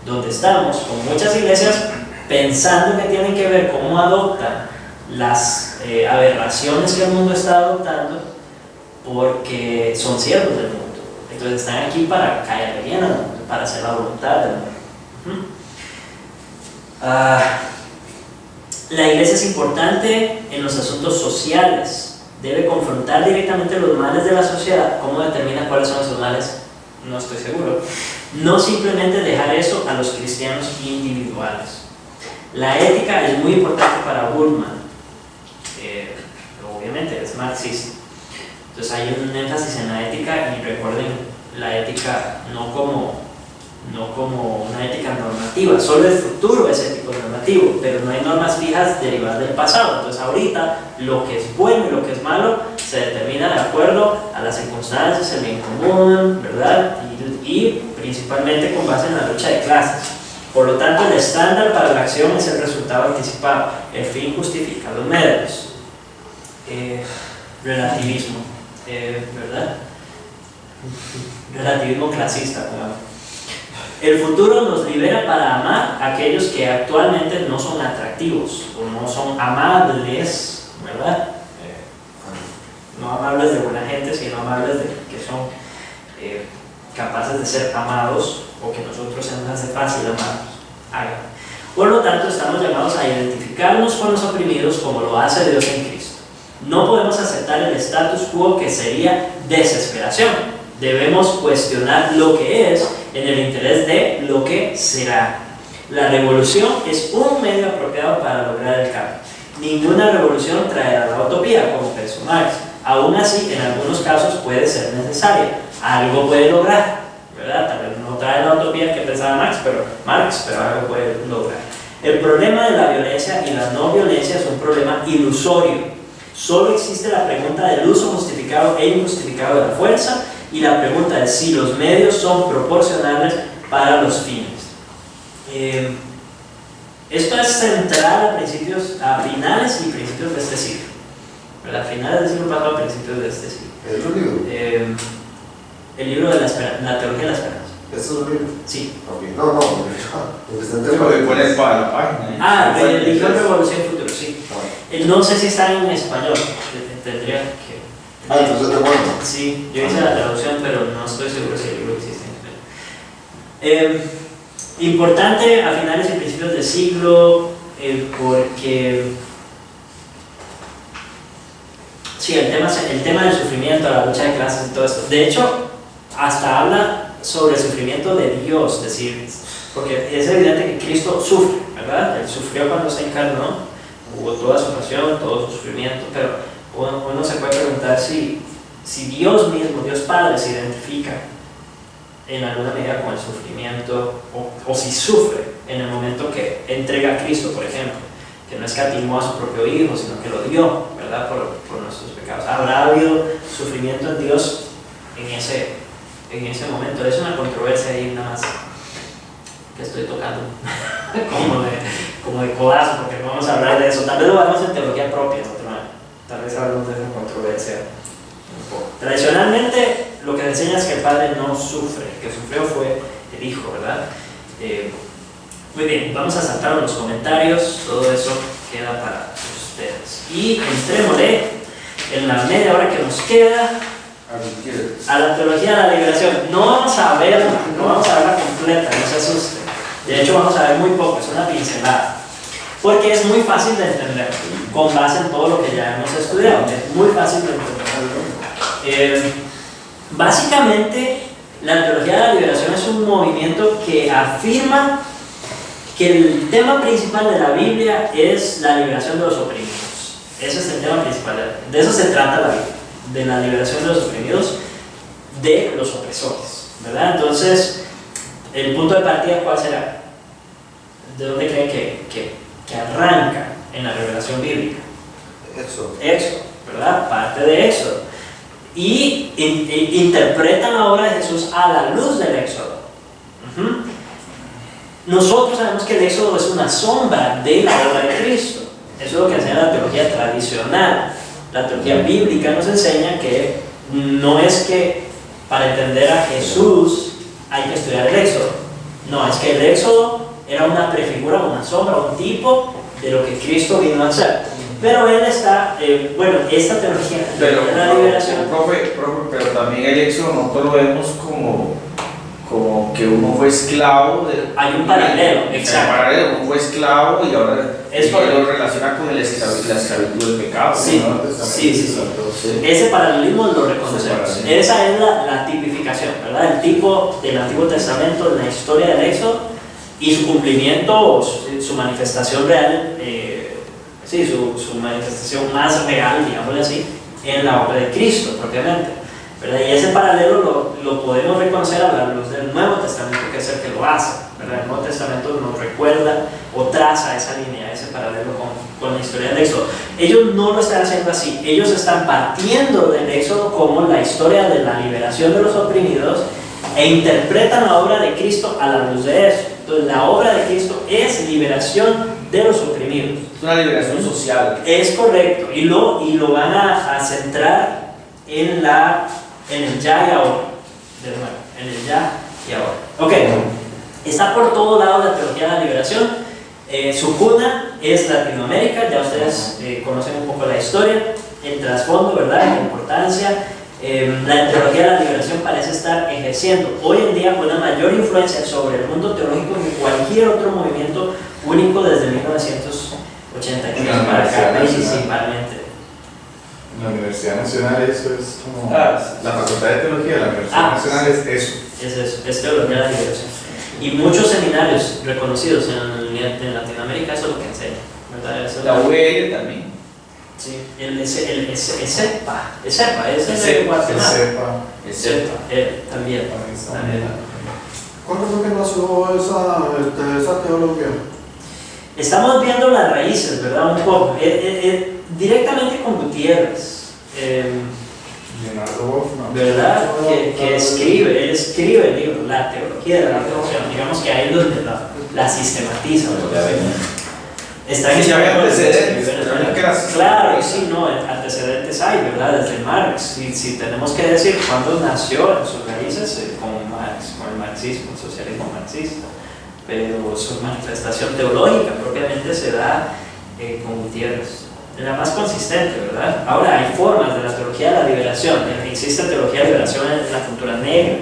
donde estamos, con muchas iglesias pensando que tienen que ver cómo adoptan las aberraciones que el mundo está adoptando, porque son siervos del mundo. Entonces están aquí para caer bien al mundo, para hacer la voluntad del mundo. La iglesia es importante en los asuntos sociales. Debe confrontar directamente los males de la sociedad. ¿Cómo determina cuáles son esos males? No estoy seguro. No simplemente dejar eso a los cristianos individuales. La ética es muy importante para Bultmann. Obviamente es marxista. Entonces hay un énfasis en la ética, y recuerden la ética no como una ética normativa. Solo el futuro es ético normativo, pero no hay normas fijas derivadas del pasado. Entonces ahorita lo que es bueno y lo que es malo se determina de acuerdo a las circunstancias, el bien común, ¿verdad? Y principalmente con base en la lucha de clases. Por lo tanto, el estándar para la acción es el resultado anticipado. El fin justifica los medios. Relativismo, ¿verdad? Relativismo clasista, ¿verdad? El futuro nos libera para amar a aquellos que actualmente no son atractivos o no son amables, ¿verdad? No amables de buena gente, sino amables de que son capaces de ser amados, o que nosotros se nos hace fácil amarlos. Por lo tanto, estamos llamados a identificarnos con los oprimidos como lo hace Dios en Cristo. No podemos aceptar el status quo, que sería desesperación. Debemos cuestionar lo que es en el interés de lo que será. La revolución es un medio apropiado para lograr el cambio. Ninguna revolución traerá la utopía, como pensó Marx. Aún así, en algunos casos puede ser necesaria. Algo puede lograr, ¿verdad? Tal vez no trae la utopía que pensaba Marx, pero algo puede lograr. El problema de la violencia y la no violencia es un problema ilusorio. Solo existe la pregunta del uso justificado e injustificado de la fuerza, y la pregunta de si los medios son proporcionales para los fines. Esto es central a finales y principios de este siglo, ¿verdad? Finales del siglo pasado, principios de este siglo. ¿Es un libro? El libro de la teología de la esperanza. ¿Eso es un libro? Sí. Okay. No, porque está en Lo que pones para la página. Religión, Revolución y Futuro, sí. No sé si está en español, tendría que... entonces es de bueno. Sí, yo hice la traducción, pero no estoy seguro si el libro existe en español. Importante a finales y principios del siglo, porque sí, el tema del sufrimiento, la lucha de clases y todo esto. De hecho, hasta habla sobre el sufrimiento de Dios, es decir, porque es evidente que Cristo sufre, ¿verdad? Él sufrió cuando se encarnó, hubo toda su pasión, todo su sufrimiento, pero uno se puede preguntar si Dios mismo, Dios Padre, se identifica en alguna medida con el sufrimiento, o si sufre en el momento que entrega a Cristo, por ejemplo, que no escatimó a su propio Hijo, sino que lo dio, ¿verdad? Por nuestros pecados. ¿Habrá habido sufrimiento en Dios en ese momento? Es una controversia ahí nada más que estoy tocando como de codazo, porque no vamos a hablar de eso. Tal vez lo hagamos en teología propia, tal vez hablamos de esa controversia un poco. Tradicionalmente lo que se enseña es que el Padre no sufre, el que sufrió fue el Hijo, ¿verdad? Muy bien, vamos a saltar los comentarios, todo eso queda para ustedes. Y entrémosle en la media hora que nos queda a la teología de la liberación. No vamos a verla completa, no se asusten. De hecho vamos a ver muy poco, es una pincelada. Porque es muy fácil de entender, con base en todo lo que ya hemos estudiado. Es muy fácil de entender. Básicamente, la teología de la liberación es un movimiento que afirma que el tema principal de la Biblia es la liberación de los oprimidos. Ese es el tema principal. De eso se trata la Biblia, de la liberación de los oprimidos, de los opresores, ¿verdad? Entonces, el punto de partida, ¿cuál será? ¿De dónde creen que arranca en la revelación bíblica? Éxodo, ¿verdad? Parte de Éxodo. Y interpretan la obra de Jesús a la luz del Éxodo. Nosotros sabemos que el Éxodo es una sombra de la obra de Cristo. Eso es lo que enseña la teología tradicional. La teología bíblica nos enseña que no es que para entender a Jesús hay que estudiar el Éxodo. No, es que el Éxodo era una prefigura, una sombra, un tipo de lo que Cristo vino a hacer. Pero él está, esta teología de la liberación. Profe, pero también el Éxodo nosotros lo vemos como que uno fue esclavo de... Hay un paralelo, exacto. Uno fue esclavo y ahora lo relaciona con la esclavitud del pecado. Sí, ¿no? sí. Ese paralelismo lo reconocemos. Esa es la tipificación, ¿verdad? El tipo del Antiguo Testamento, la historia del Éxodo y su cumplimiento, su manifestación real, su manifestación más real, digámosle así, en la obra de Cristo propiamente, ¿verdad? Y ese paralelo lo podemos reconocer a la luz del Nuevo Testamento, que es el que lo hace, ¿verdad? El Nuevo Testamento nos recuerda o traza esa línea, ese paralelo con la historia del Éxodo. Ellos no lo están haciendo así, ellos están partiendo del Éxodo como la historia de la liberación de los oprimidos e interpretan la obra de Cristo a la luz de eso. Entonces, la obra de Cristo es liberación de los oprimidos. Es una liberación social. Es correcto, y lo van a centrar en el ya y ahora. De nuevo, en el ya y ahora. Ok, está por todos lados la teología de la liberación. Su cuna es Latinoamérica, ya ustedes conocen un poco la historia, el trasfondo, ¿verdad? La importancia. La teología de la liberación parece estar ejerciendo hoy en día una mayor influencia sobre el mundo teológico que cualquier otro movimiento único desde 1983 para acá, principalmente. En la Universidad Nacional eso es como... la Facultad de Teología de la Universidad Nacional es eso. Es eso, es teología de la liberación. Y muchos seminarios reconocidos en Latinoamérica eso es lo que enseñan, ¿verdad? Eso la UL también. Sí, el ESEPA, es de Guatemala. ESEPA, también. ¿Cuándo fue que nació esa teología? Estamos viendo las raíces, ¿verdad? Un poco. Directamente con Gutiérrez. Leonardo Hoffman, ¿verdad? Que él escribe el libro, La teología de la liberación. Digamos que ahí es donde la sistematiza. Está en antecedentes. Claro, sí, no, antecedentes hay, ¿verdad? Desde Marx. Si tenemos que decir cuándo nació en sus raíces, con Marx, con el marxismo, el socialismo marxista. Pero su manifestación teológica propiamente se da con Gutiérrez. La más consistente, ¿verdad? Ahora hay formas de la teología de la liberación. Existe teología de la liberación en la cultura negra,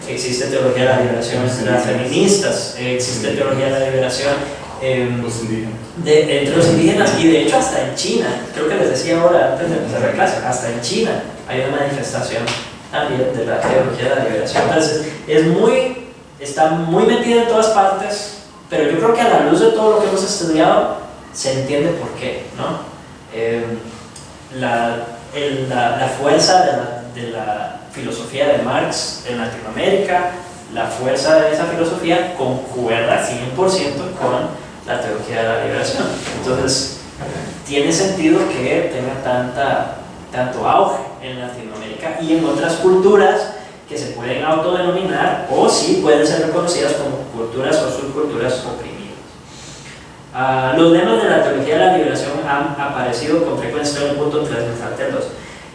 existe teología de la liberación entre las feministas, existe teología de la liberación los indígenas. Entre los indígenas, y de hecho hasta en China, creo que les decía ahora antes de empezar la clase, hasta en China hay una manifestación también de la teología de la liberación. Entonces está muy metida en todas partes, pero yo creo que a la luz de todo lo que hemos estudiado se entiende por qué, ¿no? La fuerza de la filosofía de Marx en Latinoamérica, la fuerza de esa filosofía concuerda 100% con la teología de la liberación. Entonces, tiene sentido que tenga tanto auge en Latinoamérica y en otras culturas que se pueden autodenominar o sí pueden ser reconocidas como culturas o subculturas oprimidas. Los lemas de la teología de la liberación han aparecido con frecuencia en el punto 3 de Salteros.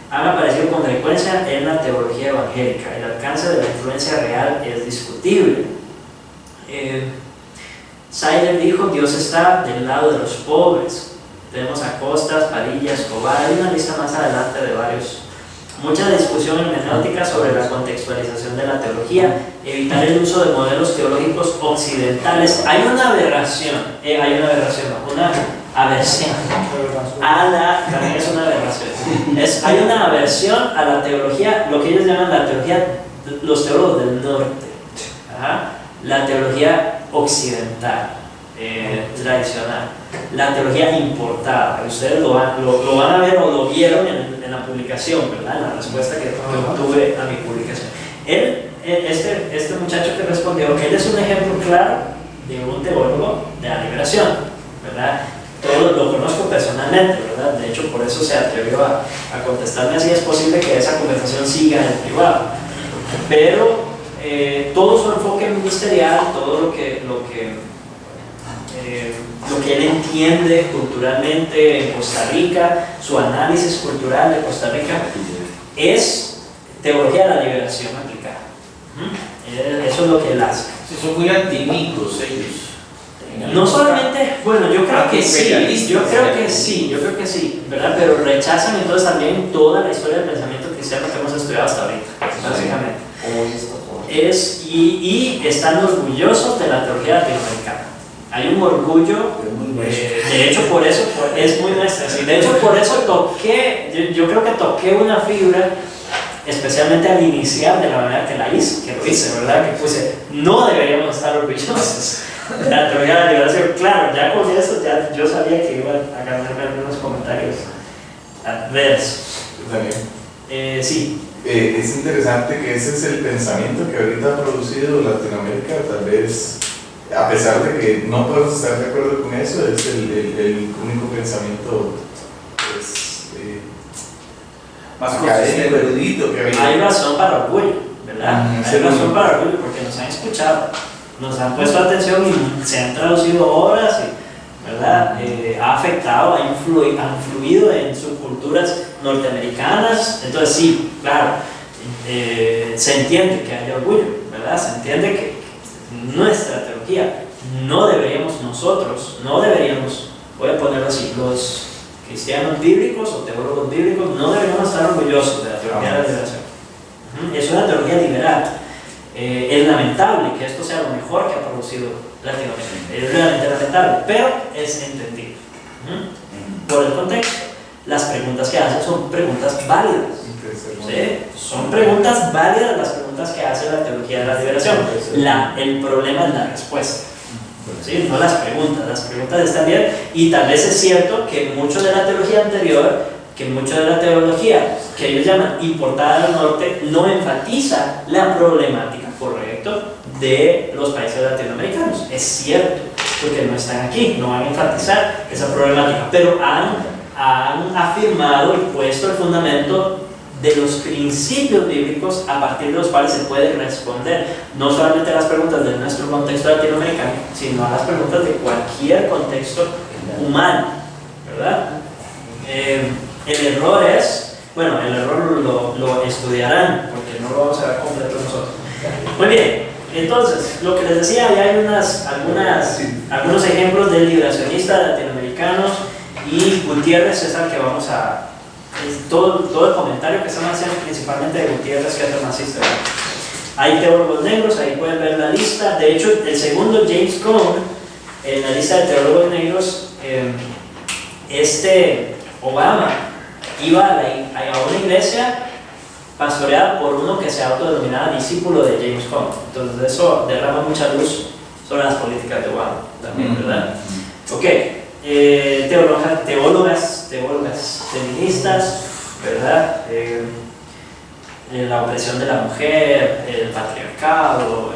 Han aparecido con frecuencia en la teología evangélica. El alcance de la influencia real es discutible. Seiler dijo: Dios está del lado de los pobres. Tenemos a Costas, Padilla, Escobar, hay una lista más adelante de varios. Mucha discusión hermenéutica sobre la contextualización de la teología, evitar el uso de modelos teológicos occidentales. Hay una aversión también es una aberración. Hay una aversión a la teología, lo que ellos llaman la teología, los teólogos del norte, la teología occidental, tradicional, la teología importada. Ustedes lo van a ver o lo vieron en la publicación, ¿verdad? En la respuesta que obtuve a mi publicación. Este muchacho que respondió, él es un ejemplo claro de un teólogo de la liberación, ¿verdad? Todo lo conozco personalmente, ¿verdad? De hecho, por eso se atrevió a contestarme así. Es posible que esa conversación siga en privado, pero todo su enfoque ministerial, todo lo que él entiende culturalmente en Costa Rica, su análisis cultural de Costa Rica, es teología de la liberación aplicada. Eso es lo que él hace. Sí, son muy antiguos ellos. No solamente, bueno, yo creo que sí, ¿verdad? Pero rechazan entonces también toda la historia del pensamiento cristiano que hemos estudiado hasta ahorita, básicamente. Y están orgullosos de la teología latinoamericana. Hay un orgullo, de hecho por eso, es muy nuestra. De hecho por eso yo creo que toqué una fibra, especialmente al iniciar de la manera que lo hice, ¿verdad? Que puse, no deberíamos estar orgullosos de la teología de la liberación. Claro, ya con eso yo sabía que iba a ganarme algunos comentarios adversos. Daniel. Sí. Es interesante que ese es el pensamiento que ahorita ha producido Latinoamérica, tal vez, a pesar de que no podemos estar de acuerdo con eso, es el único pensamiento pues, más académico, erudito que había. Hay razón para orgullo, ¿verdad? Hay razón para orgullo porque nos han escuchado, nos han puesto atención y se han traducido obras, ¿verdad? Ha afectado, ha influido en subculturas norteamericanas. Entonces sí, claro, se entiende que hay orgullo, ¿verdad? Se entiende que nuestra teología no deberíamos, voy a ponerlo así, los cristianos bíblicos o teólogos bíblicos no deberíamos estar orgullosos de la teología de la liberación. Es una teología liberal. Es lamentable que esto sea lo mejor que ha producido Latinoamérica. Es realmente lamentable, pero es entendible. Por el contexto, las preguntas que hacen son preguntas válidas. ¿Sí? Son preguntas válidas las preguntas que hace la teología de la liberación. El problema es la respuesta. ¿Sí? No las preguntas están bien, y tal vez es cierto que mucho de la teología anterior, que mucho de la teología que ellos llaman importada del norte, no enfatiza la problemática, correcto, de los países latinoamericanos. Es cierto, porque no están aquí, no van a enfatizar esa problemática, pero han afirmado y puesto el fundamento de los principios bíblicos a partir de los cuales se puede responder no solamente a las preguntas de nuestro contexto latinoamericano, sino a las preguntas de cualquier contexto humano, ¿verdad? El error es, bueno, el error lo estudiarán porque no lo vamos a ver completo nosotros. Muy bien, entonces, lo que les decía, ya hay algunos ejemplos de liberacionistas latinoamericanos, y Gutiérrez es al que vamos a... Todo el comentario que están haciendo principalmente de Gutiérrez, que es el nazista. Hay teólogos negros, ahí pueden ver la lista. De hecho, el segundo, James Cone, en la lista de teólogos negros, Obama iba a una iglesia pastoreada por uno que se autodenominaba discípulo de James Cone. Entonces eso derrama mucha luz sobre las políticas de Obama también, ¿verdad? Ok, teólogas feministas, ¿verdad? la opresión de la mujer, el patriarcado,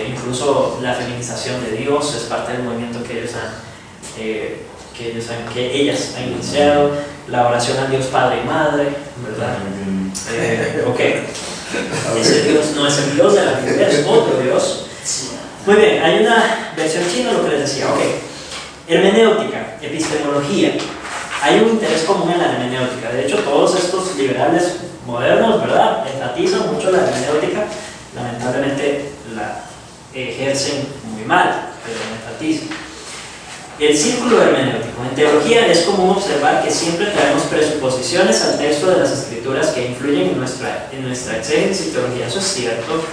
incluso la feminización de Dios es parte del movimiento que ellas han iniciado, la oración a Dios Padre y Madre, ¿verdad? Ok, ese Dios no es el Dios de la Biblia, es otro Dios. Muy bien, hay una versión china, lo que les decía, ok. Hermenéutica, epistemología. Hay un interés común en la hermenéutica. De hecho, todos estos liberales modernos, ¿verdad?, enfatizan mucho la hermenéutica. Lamentablemente la ejercen muy mal, pero enfatizan. El círculo hermenéutico. En teología es común observar que siempre traemos presuposiciones al texto de las escrituras que influyen en nuestra exégesis y teología. Eso es cierto.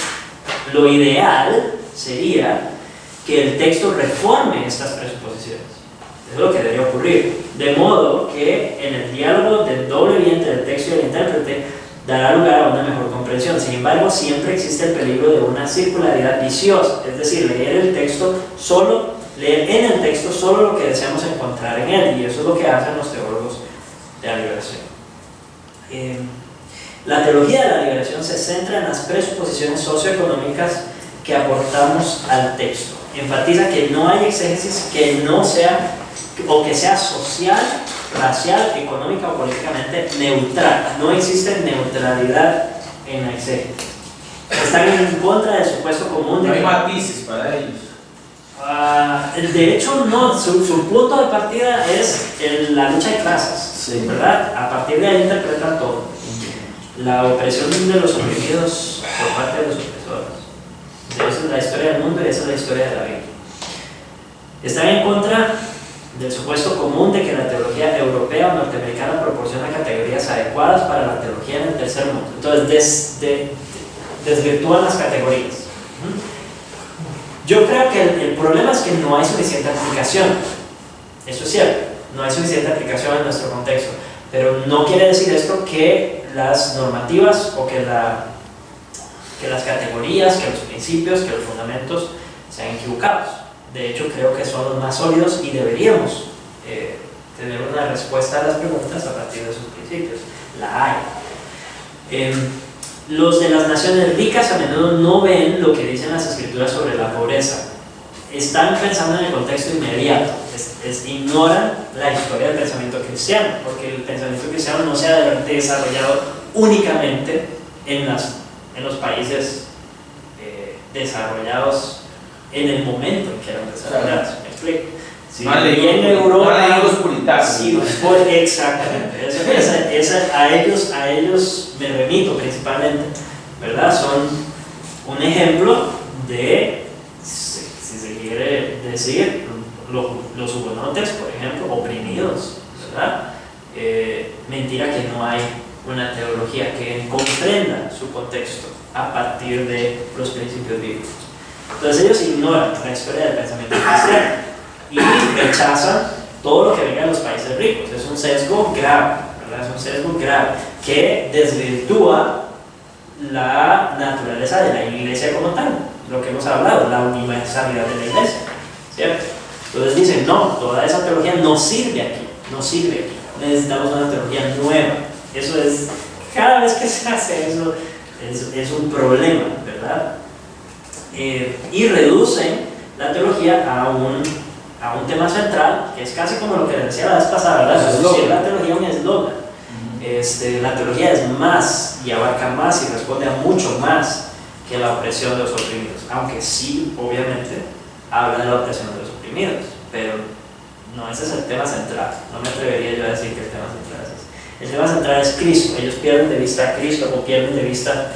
Lo ideal sería que el texto reforme estas presuposiciones. Eso es lo que debería ocurrir. De modo que en el diálogo del doble vía entre el texto y el intérprete dará lugar a una mejor comprensión. Sin embargo, siempre existe el peligro de una circularidad viciosa, es decir, leer en el texto solo lo que deseamos encontrar en él, y eso es lo que hacen los teólogos de la liberación. La teología de la liberación se centra en las presuposiciones socioeconómicas que aportamos al texto. Enfatiza que no hay exégesis que no sea o que sea social, racial, económica o políticamente neutral. No existe neutralidad en la exégesis. Están en contra del supuesto común de No hay que matices para ellos. de hecho, no, su punto de partida es la lucha de clases, ¿verdad? A partir de ahí interpretan todo. La opresión de los oprimidos por parte de los opresores. Esa es la historia del mundo y esa es la historia de la Biblia. Están en contra del supuesto común de que la teología europea o norteamericana proporciona categorías adecuadas para la teología en el tercer mundo. Entonces, desvirtúan las categorías. Yo creo que el problema es que no hay suficiente aplicación. Eso es cierto, no hay suficiente aplicación en nuestro contexto. Pero no quiere decir esto que las normativas o que las categorías, que los principios, que los fundamentos sean equivocados. De hecho, creo que son los más sólidos y deberíamos tener una respuesta a las preguntas a partir de esos principios. La hay. Los de las naciones ricas a menudo no ven lo que dicen las escrituras sobre la pobreza. Están pensando en el contexto inmediato, ignoran la historia del pensamiento cristiano, porque el pensamiento cristiano no se ha desarrollado únicamente en los países desarrollados en el momento en que eran desarrollados. ¿Me explico? Sí, y en Europa, los puritanos. Sí, exactamente. A ellos me remito principalmente, ¿verdad? Son un ejemplo de, si se quiere decir, los hugonotes, por ejemplo, oprimidos, ¿verdad? Mentira que no hay una teología que comprenda su contexto a partir de los principios bíblicos. Entonces ellos ignoran la historia del pensamiento cristiano y rechazan todo lo que venga de los países ricos. Es un sesgo grave, ¿verdad? Es un sesgo grave que desvirtúa la naturaleza de la iglesia como tal, lo que hemos hablado, la universalidad de la iglesia, ¿cierto? Entonces dicen, no, toda esa teología no sirve aquí, necesitamos una teología nueva. Eso es, cada vez que se hace eso, es un problema, ¿verdad? Y reducen la teología a un tema central, que es casi como lo que les decía la vez pasada, ¿verdad? Reducir la teología a un eslogan. La teología es más y abarca más y responde a mucho más que la opresión de los oprimidos, aunque sí, obviamente, habla de la opresión de los oprimidos, pero no, ese es el tema central. No me atrevería yo a decir que el tema central es ese. El tema central es Cristo. Ellos pierden de vista a Cristo o pierden de vista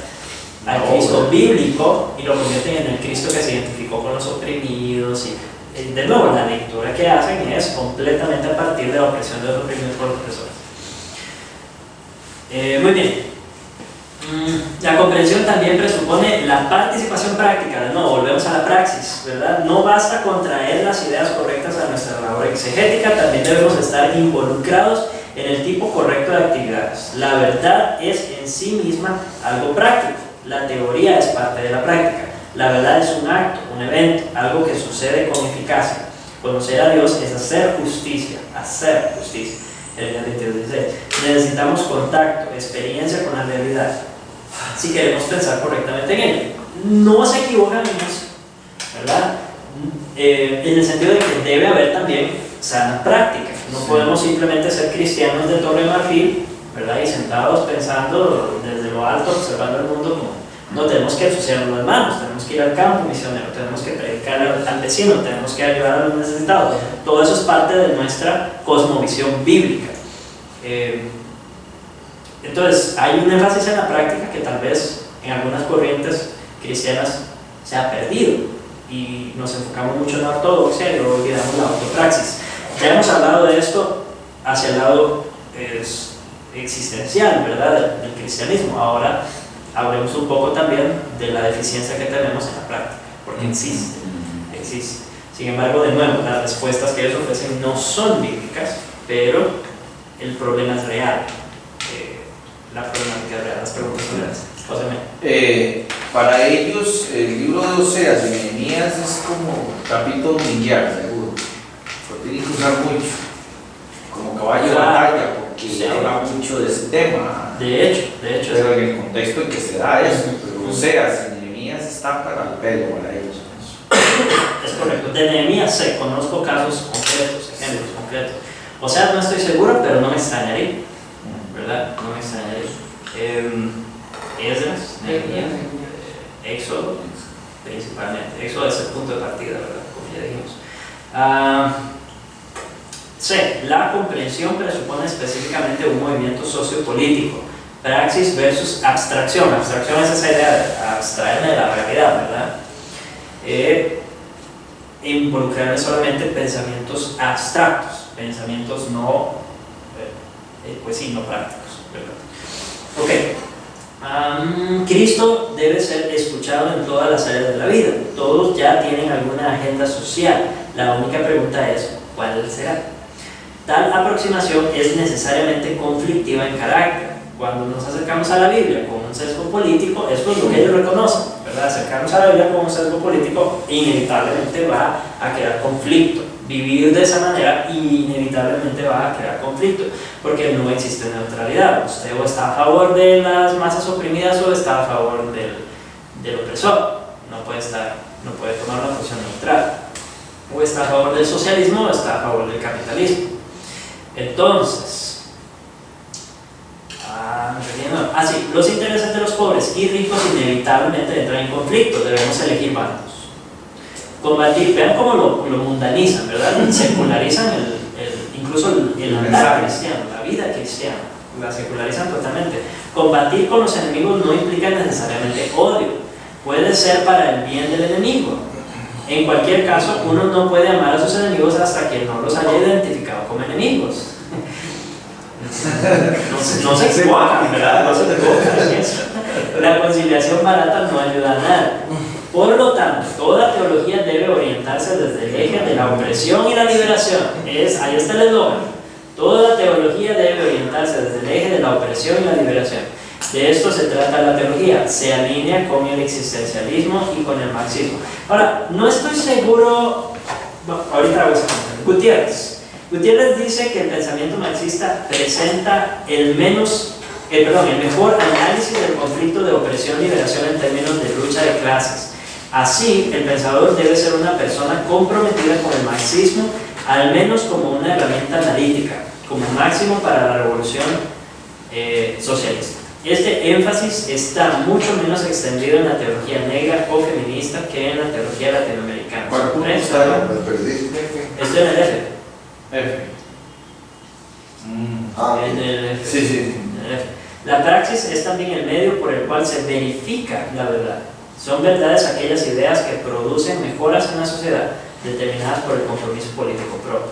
al Cristo bíblico y lo convierten en el Cristo que se identificó con los oprimidos. Y de nuevo, la lectura que hacen es completamente a partir de la opresión de los oprimidos por los opresores. Muy bien. La comprensión también presupone la participación práctica. De nuevo, volvemos a la praxis, ¿verdad? No basta con traer las ideas correctas a nuestra labor exegética, también debemos estar involucrados en el tipo correcto de actividades. La verdad es en sí misma algo práctico. La teoría es parte de la práctica. La verdad es un acto, un evento, algo que sucede con eficacia. Conocer a Dios es hacer justicia, El día 22 dice, necesitamos contacto, experiencia con la realidad. si queremos pensar correctamente en ella. No se equivocan en eso, ¿verdad? En el sentido de que debe haber también sana práctica. No podemos simplemente ser cristianos de torre de marfil, ¿verdad? Y sentados pensando desde lo alto, observando el mundo como... No, tenemos que ensuciarnos las manos, tenemos que ir al campo misionero, tenemos que predicar al vecino, tenemos que ayudar a los necesitados. Todo eso es parte de nuestra cosmovisión bíblica. Entonces, hay un énfasis en la práctica que tal vez en algunas corrientes cristianas se ha perdido y nos enfocamos mucho en la ortodoxia y luego olvidamos la ortopraxis. Ya hemos hablado de esto hacia el lado existencial, ¿verdad? Del cristianismo. Ahora hablemos un poco también de la deficiencia que tenemos en la práctica, porque existe. Sin embargo, de nuevo, las respuestas que ellos ofrecen no son bíblicas, pero el problema es real. La problemática es real, las preguntas son reales. Para ellos, el libro de Oseas y Nehemías es como trapito dominguear, seguro. Lo tienen que usar mucho, como caballo de batalla, porque Sí. habla mucho de ese tema. De hecho. Pero en el contexto en que se da eso, pero Oseas y Nehemías están para el pelo para ellos. Es correcto. De Nehemías sé, conozco casos concretos, ejemplos concretos. O sea, no estoy seguro, pero no me extrañaría, ¿verdad? No me extrañaría. Esdras, Nehemías, Éxodo, principalmente. Éxodo es el punto de partida, ¿verdad? Como ya dijimos. C. La comprensión presupone específicamente un movimiento sociopolítico. Praxis versus abstracción. Abstracción es esa idea de abstraerme de la realidad, ¿verdad? Involucrarme solamente pensamientos abstractos, pensamientos no, pues sí, no prácticos, ¿verdad? Ok. Cristo debe ser escuchado en todas las áreas de la vida. Todos ya tienen alguna agenda social. La única pregunta es, ¿cuál será? Tal aproximación es necesariamente conflictiva en carácter. Cuando nos acercamos a la Biblia con un sesgo político, eso es lo que ellos reconocen, ¿verdad? Acercarnos a la Biblia con un sesgo político inevitablemente va a crear conflicto. Vivir de esa manera inevitablemente va a crear conflicto, porque no existe neutralidad. Usted o está a favor de las masas oprimidas o está a favor del opresor. No puede tomar una posición neutral. O está a favor del socialismo o está a favor del capitalismo. Entonces, sí, los intereses de los pobres y ricos inevitablemente entran en conflicto. Debemos elegir bandos. Combatir, vean cómo lo mundanizan, ¿verdad? Secularizan incluso el andar cristiano, la vida cristiana, la secularizan totalmente. Combatir con los enemigos no implica necesariamente odio, puede ser para el bien del enemigo. En cualquier caso, uno no puede amar a sus enemigos hasta que no los haya identificado como enemigos. No se equivocan, ¿verdad? No se equivocan en eso. La conciliación barata no ayuda a nada. Por lo tanto, toda teología debe orientarse desde el eje de la opresión y la liberación. Ahí está el eslogan. Toda teología debe orientarse desde el eje de la opresión y la liberación. De esto se trata la teología. Se alinea con el existencialismo y con el marxismo. Ahora, no estoy seguro. Bueno, ahorita voy a comentar. Gutiérrez dice que el pensamiento marxista presenta el mejor análisis del conflicto de opresión-liberación en términos de lucha de clases. Así, el pensador debe ser una persona comprometida con el marxismo, al menos como una herramienta analítica, como máximo para la revolución socialista. Este énfasis está mucho menos extendido en la teología negra o feminista que en la teología latinoamericana. ¿Cuál punto está? Me perdí. Estoy en el F. En el F. Sí. En el F. La praxis es también el medio por el cual se verifica la verdad. Son verdades aquellas ideas que producen mejoras en la sociedad determinadas por el compromiso político propio.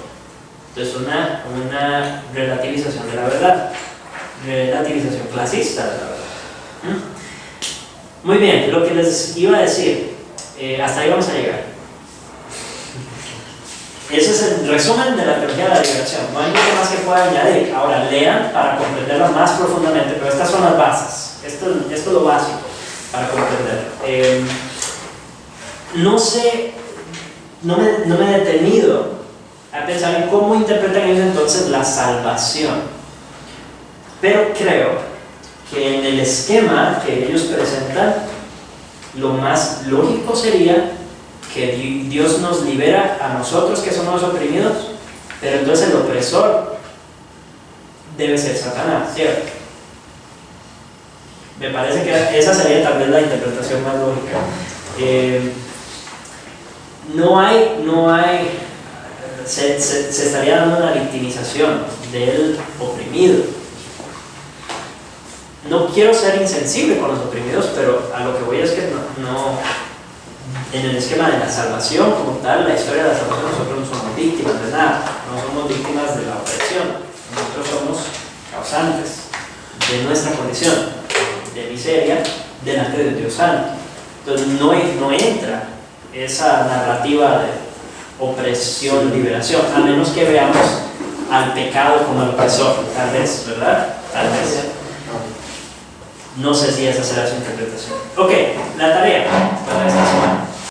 Entonces, una relativización de la verdad, relativización clasista de la verdad. Muy bien, lo que les iba a decir, hasta ahí vamos a llegar. Ese es el resumen de la teología de la liberación. No hay mucho más que pueda añadir. Ahora, lean para comprenderlo más profundamente, pero estas son las bases. Esto es lo básico para comprender. No me he detenido a pensar en cómo interpretan ellos entonces la salvación. Pero creo que en el esquema que ellos presentan, lo más lógico sería que Dios nos libera a nosotros que somos oprimidos, pero entonces el opresor debe ser Satanás, ¿cierto? Me parece que esa sería tal vez la interpretación más lógica. Se estaría dando una victimización del oprimido. No quiero ser insensible con los oprimidos, pero a lo que voy es que en el esquema de la salvación como tal, la historia de la salvación, nosotros no somos víctimas de nada, no somos víctimas de la opresión, nosotros somos causantes de nuestra condición de miseria delante de Dios Santo. Entonces no entra esa narrativa de opresión, liberación, a menos que veamos al pecado como el opresor, tal vez, ¿verdad? Tal vez. No sé si esa será su interpretación. Ok, la tarea para esta semana.